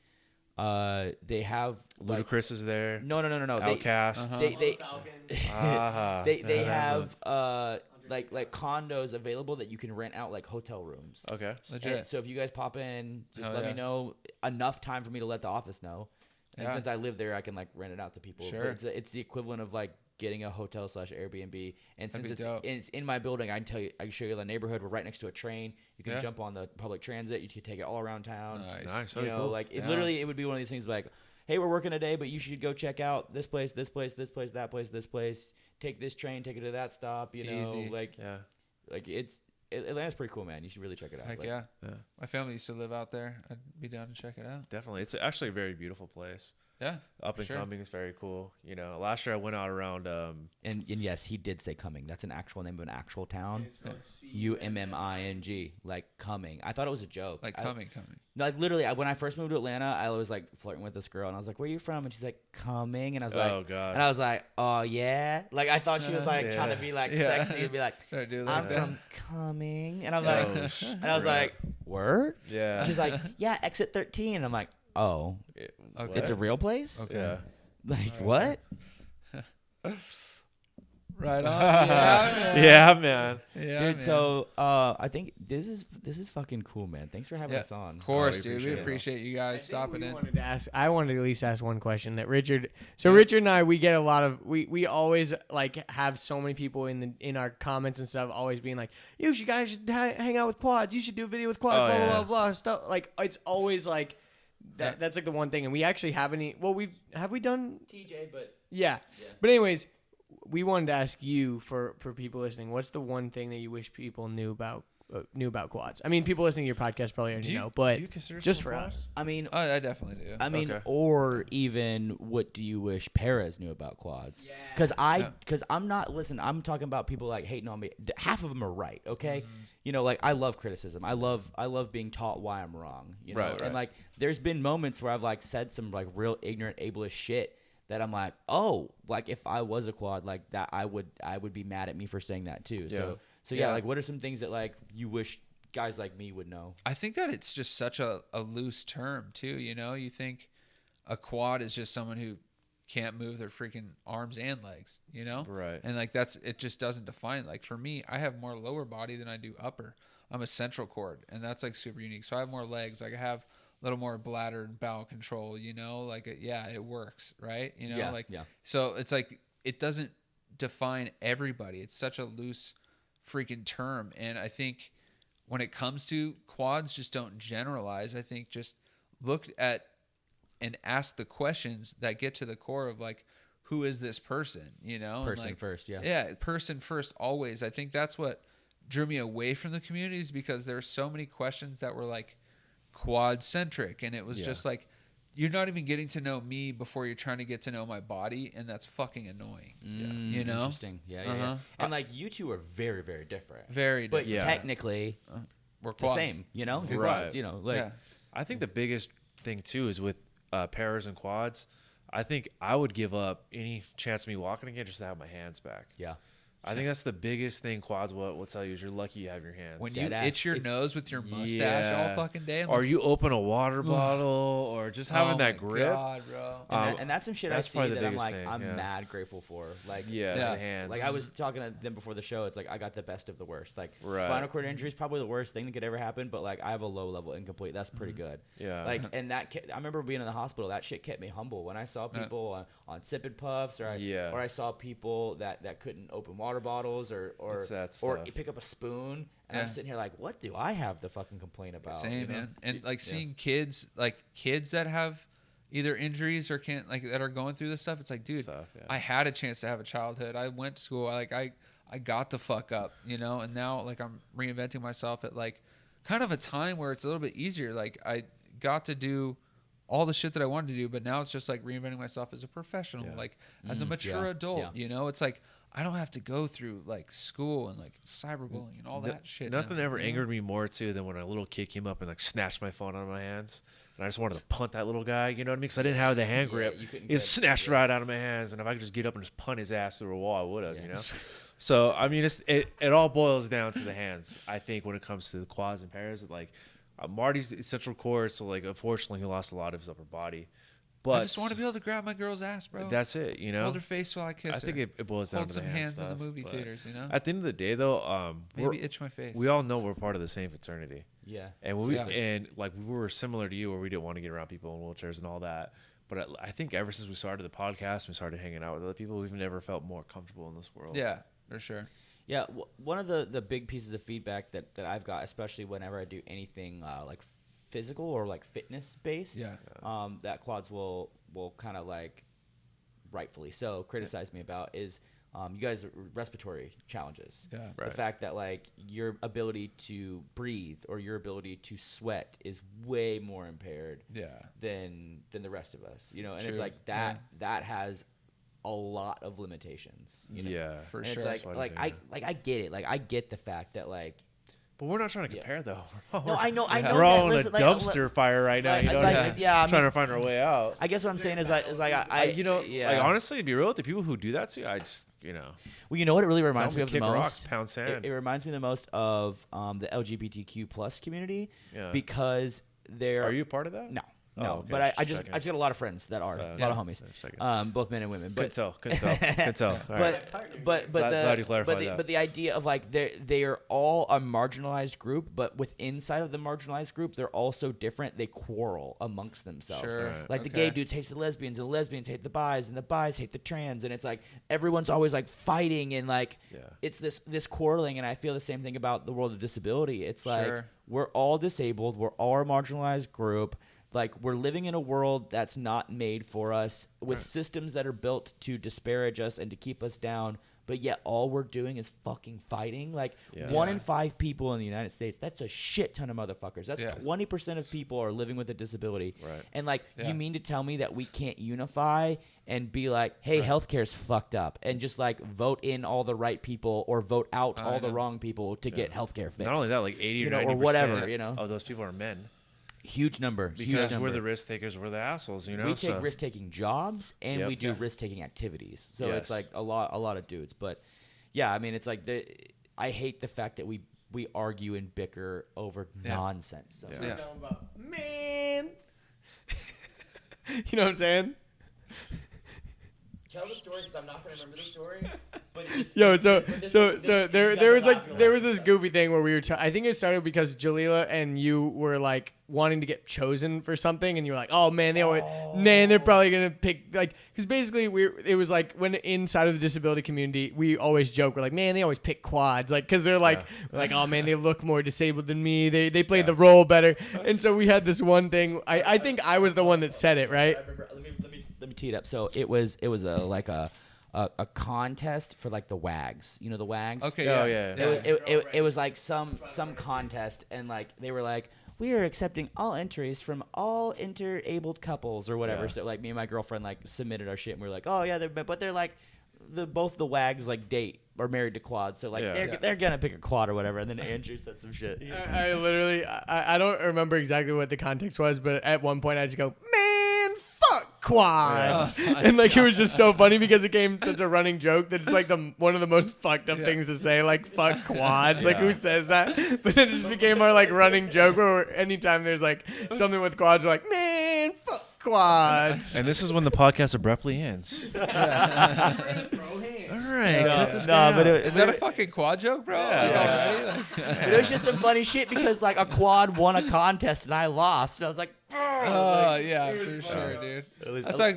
they have like, Ludacris is there. No. Outcast. They have like condos available that you can rent out like hotel rooms. Okay. Legit. And so if you guys pop in, just Hell let yeah. me know enough time for me to let the office know. And Yeah. since I live there, I can like rent it out to people. Sure. But it's the equivalent of like getting a hotel / Airbnb. And That'd since be dope. it's in my building, I can show you the neighborhood. We're right next to a train. You can Yeah. jump on the public transit. You can take it all around town. Nice. You That'd be know, cool. like it Yeah. literally, it would be one of these things like, hey, we're working today, but you should go check out this place, that place. Take this train, take it to that stop. You know, Easy. like Yeah. Atlanta's pretty cool, man. You should really check it out. Heck Like, yeah. Yeah. My family used to live out there. I'd be down to check it out. Definitely. It's actually a very beautiful place. Yeah. Up and Sure. coming is very cool. You know, last year I went out around. And yes, he did say Cumming. That's an actual name of an actual town. UMMING, like Cumming. I thought it was a joke. Like coming. No, like literally, when I first moved to Atlanta, I was like flirting with this girl, and I was like, "Where are you from?" And she's like, "Cumming," and I was like, Oh God. and I was like, "Oh yeah," like I thought she was like Yeah. trying to be like Yeah. sexy and be like, Don't do it "I'm like that. from Cumming," and I'm Oh, like, and I was like, "Word?" Yeah. And she's like, "Yeah, exit 13," and I'm like, "Oh, Okay. it's a real place? Okay. Yeah. Like what?" Right on. Yeah, man. Yeah, man. Yeah, Dude, man. so I think this is fucking cool, man. Thanks for having Yeah, us on. Of course, we dude. appreciate We it. appreciate you guys stopping in. I wanted to at least ask one question that Richard. So Richard and I, we get a lot of we always like have so many people in our comments and stuff always being like, you guys should hang out with quads. You should do a video with quads. Oh, blah yeah. blah blah stuff. Like it's always like that. Yeah. That's like the one thing, and we actually haven't. Well, have we done? TJ, but Yeah. But anyways, we wanted to ask you for people listening. What's the one thing that you wish people knew about quads? I mean, people listening to your podcast probably already know, but do you consider just yourself for a us. I mean, Oh, I definitely do. Okay. or even what do you wish Perez knew about quads? Because I'm not. Listen, I'm talking about people like hating on me. Half of them are right. Okay, you know, like I love criticism. I love being taught why I'm wrong. You know, Right. and like there's been moments where I've like said some like real ignorant, ableist shit that I'm like, oh, like if I was a quad like that, I would be mad at me for saying that too. So yeah, Yeah. like what are some things that like you wish guys like me would know? I think that it's just such a loose term too. You know, you think a quad is just someone who can't move their freaking arms and legs. You know, Right. And like it just doesn't define. Like for me, I have more lower body than I do upper. I'm a central cord, and that's like super unique. So I have more legs. Like I have a little more bladder and bowel control. You know, like it works, right? You know, Yeah. So it's like it doesn't define everybody. It's such a loose freaking term, and I think when it comes to quads, just don't generalize. I think just look at and ask the questions that get to the core of like, who is this person? You know, Person and like, first, yeah. Yeah, person first always. I think that's what drew me away from the communities because there's so many questions that were like quad centric, and it was just like you're not even getting to know me before you're trying to get to know my body, and that's fucking annoying. You know, Interesting. Yeah. And like you two are very, very different. very But different. technically We're the quads. same, you know? You're Right. quads, you know, like Yeah. I think the biggest thing too is with pairs and quads. I think I would give up any chance of me walking again just to have my hands back. yeah. I think that's the biggest thing quads will tell you is you're lucky you have your hands. When Dead you ass. itch your nose with your mustache all fucking day, I'm or like, you open a water bottle, or just having oh that my grip. God, bro. And that's some shit I that's see probably the that I'm biggest like, thing, I'm yeah. mad grateful for. Like, Yeah, it's Yeah. the hands. like I was talking to them before the show. It's like I got the best of the worst. Like Right. spinal cord injury is probably the worst thing that could ever happen. But like I have a low level incomplete. That's pretty good. Yeah. Like and that I remember being in the hospital. That shit kept me humble when I saw people on sip puffs or I saw people that couldn't open water bottles or It's that or stuff. pick up a spoon. And Yeah. I'm sitting here like, what do I have to fucking complain about? Same, you know? man. And like seeing kids that have either injuries or can't like that are going through this stuff. It's like, dude, Stuff, yeah. I had a chance to have a childhood. I went to school. I got the fuck up, you know. And now like I'm reinventing myself at like kind of a time where it's a little bit easier. Like I got to do all the shit that I wanted to do, but now it's just like reinventing myself as a professional, like as a mature adult. You know, it's like I don't have to go through like school and like cyberbullying and all that shit. Nothing now, ever angered me more too than when a little kid came up and like snatched my phone out of my hands. And I just wanted to punt that little guy, you know what I mean? Because I didn't have the hand grip. He snatched right out of my hands, and if I could just get up and just punt his ass through a wall, I would have, you know? So, I mean, it all boils down to the hands, I think, when it comes to the quads and pairs. Like, Marty's central core, so, like, unfortunately, he lost a lot of his upper body. But I just want to be able to grab my girl's ass, bro. That's it, you know? Hold her face while I kiss her. I think it boils down to the hand stuff. in the movie theaters, you know? At the end of the day, though, maybe itch my face. We all know we're part of the same fraternity. Yeah. And we were similar to you, where we didn't want to get around people in wheelchairs and all that. But I think ever since we started the podcast, we started hanging out with other people, we've never felt more comfortable in this world. Yeah, for sure. Yeah, one of the big pieces of feedback that I've got, especially whenever I do anything like physical or like fitness based, that quads will kind of like rightfully so criticize me about is you guys' respiratory challenges. Yeah, the fact that like your ability to breathe or your ability to sweat is way more impaired than the rest of us, you know. And it's like that has a lot of limitations, you know? Yeah, for sure. It's I get it. Like I get the fact that like. But we're not trying to compare, though. No, I know. We're all in a dumpster fire right now. You know, trying to find our way out. I guess what I'm saying is like honestly, to be real, the people who do that to you, I just, you know. Well, you know what it really reminds me of the most? Rocks, pound sand. It reminds me the most of the LGBTQ plus community because they're. Are you a part of that? No. No, okay, but I just got a lot of friends that are a lot of homies, both men and women. But could tell. But the idea of like they are all a marginalized group, but inside of the marginalized group, they're all so different. They quarrel amongst themselves. Sure. Like the gay dudes hate the lesbians, and the lesbians hate the bis, and the bis hate the trans, and it's like everyone's always like fighting and like it's this quarreling. And I feel the same thing about the world of disability. It's like we're all disabled. We're all a marginalized group. Like, we're living in a world that's not made for us with systems that are built to disparage us and to keep us down. But yet all we're doing is fucking fighting. Like, 1 in 5 people in the United States, that's a shit ton of motherfuckers. That's 20% of people are living with a disability. Right. And, like, you mean to tell me that we can't unify and be like, hey, healthcare's fucked up, and just, like, vote in all the right people or vote out all the wrong people to get healthcare fixed? Not only that, like 80 or 90% or whatever, you know, of those people are men. Huge number. Because we're the risk takers, we're the assholes, you know. We take risk taking jobs and we do risk taking activities. So it's like a lot of dudes. But yeah, I mean, it's like I hate the fact that we argue and bicker over nonsense. So Man, you know what I'm saying? Tell the story because I'm not gonna remember the story. But there was this goofy thing where we were. I think it started because Jalila and you were like wanting to get chosen for something, and you were like, "Oh man, they're probably gonna pick like." Because basically, it was like when inside of the disability community, we always joke, we're like, "Man, they always pick quads," like because they're like, "Oh man, they look more disabled than me. They play the role better." And so we had this one thing. I think I was the one that said it, right? I remember, let me tee it up. So it was a contest for like the WAGs. You know the WAGs? Okay. It was like some contest, and like they were like, we are accepting all entries from all interabled couples or whatever. So like me and my girlfriend like submitted our shit, and we were like, oh yeah, they're like both the WAGs like date are married to quads, so like they're gonna pick a quad or whatever. And then Andrew said some shit. I literally I don't remember exactly what the context was, but at one point I just go, man, fuck quads. And like it was just so funny because it became such a running joke that it's like one of the most fucked up things to say, like fuck quads. Like who says that? But then it just became our like running joke where anytime there's like something with quads, we're like, man, fuck quads. And this is when the podcast abruptly ends. All right, cut this guy out. Is that a fucking quad joke, bro? Yeah. But it was just some funny shit because like a quad won a contest and I lost, and I was like, oh yeah, for sure, dude.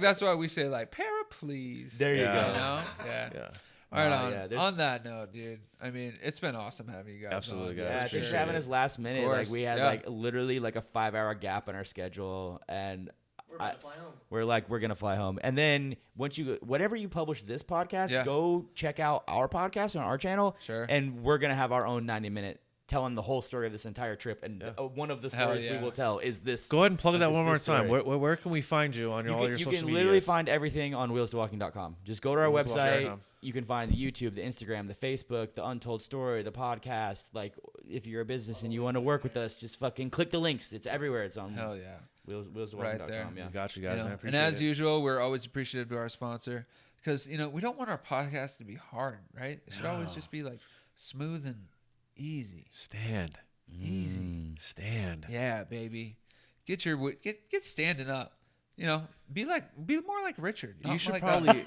That's why we say like para, please. There you go. You know? Yeah. All right. On that note, dude. I mean, it's been awesome having you guys. Absolutely, on. guys. Yeah, thanks for having us last minute. Like we had like literally like a 5-hour gap in our schedule, and we're gonna fly home. And then whenever you publish this podcast, go check out our podcast on our channel. Sure. And we're gonna have our own 90-minute telling the whole story of this entire trip. And one of the Hell stories yeah. we will tell is this. Go ahead and plug that this- one more this time. story. Where can we find you on all your You social can media? literally find everything on Wheels2Walking.com. Just go to our website. Wheels2Walking.com. You can find the YouTube, the Instagram, the Facebook, the Untold Story, the podcast. Like, if you're a business and you want to work with us, just fucking click the links. It's everywhere. It's on Hell yeah. Wheels2Walking.com. Right there. Yeah. Got you guys, man. I And appreciate as it. usual, we're always appreciative to our sponsor because, we don't want our podcast to be hard, right? It should always just be like smooth and easy. Stand. Easy. Stand. Yeah, baby. Get standing up. Be more like Richard. You not should like probably-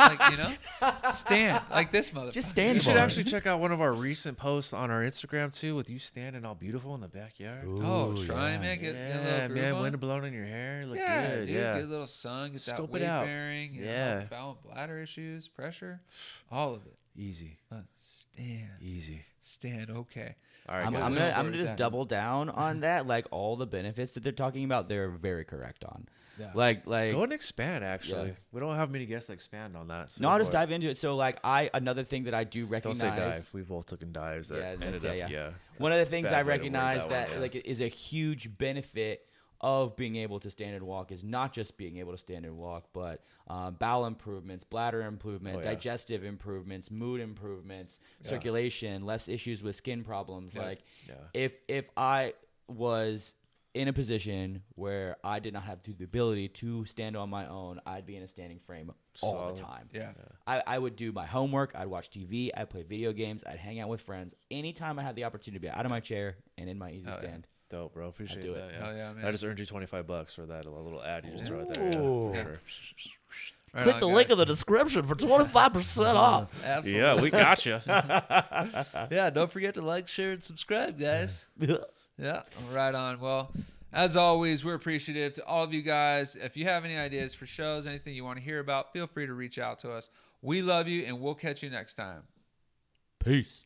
stand like this motherfucker. Just stand You should more. actually check out one of our recent posts on our Instagram too, with you standing all beautiful in the backyard. Oh, Ooh, try yeah. and make it. Yeah, man, wind blowing in your hair, look Yeah, good. dude, Yeah, get a little sun, get Scope that it weight out. bearing, Yeah. balance bladder issues, pressure, all of it. easy, Stand, easy. okay. All right, I'm guys. gonna just double down on that. Like, all the benefits that they're talking about, they're very correct on. Yeah. Like Go and expand. Actually, Yeah. we don't have many guests that expand on that. So no, I'll just go dive into it. So, like, another thing that I do Don't recognize. say dive. We've all taken dives. That Yeah, ended that's- up. yeah. Yeah. One of the things Bad I way to word recognize that that one, yeah. like is a huge benefit of being able to stand and walk is not just being able to stand and walk, but bowel improvements, bladder improvement, Oh, yeah. digestive improvements, mood improvements, circulation, less issues with skin problems. Yeah. Like, Yeah. if I was in a position where I did not have the ability to stand on my own, I'd be in a standing frame all Solid. the time. Yeah. I would do my homework. I'd watch TV. I'd play video games. I'd hang out with friends. Anytime I had the opportunity to be out of my chair and in my easy yeah. stand. Dope, bro. Appreciate do that. it. Yeah. Hell yeah, man. I just earned you $25 for that little ad you just threw out there. Yeah, Ooh. for sure. Right Click on, the link guys. in the description for 25% off. Absolutely. Yeah, we got you. Yeah, don't forget to like, share, and subscribe, guys. Yeah, right on. Well, as always, we're appreciative to all of you guys. If you have any ideas for shows, anything you want to hear about, feel free to reach out to us. We love you, and we'll catch you next time. Peace.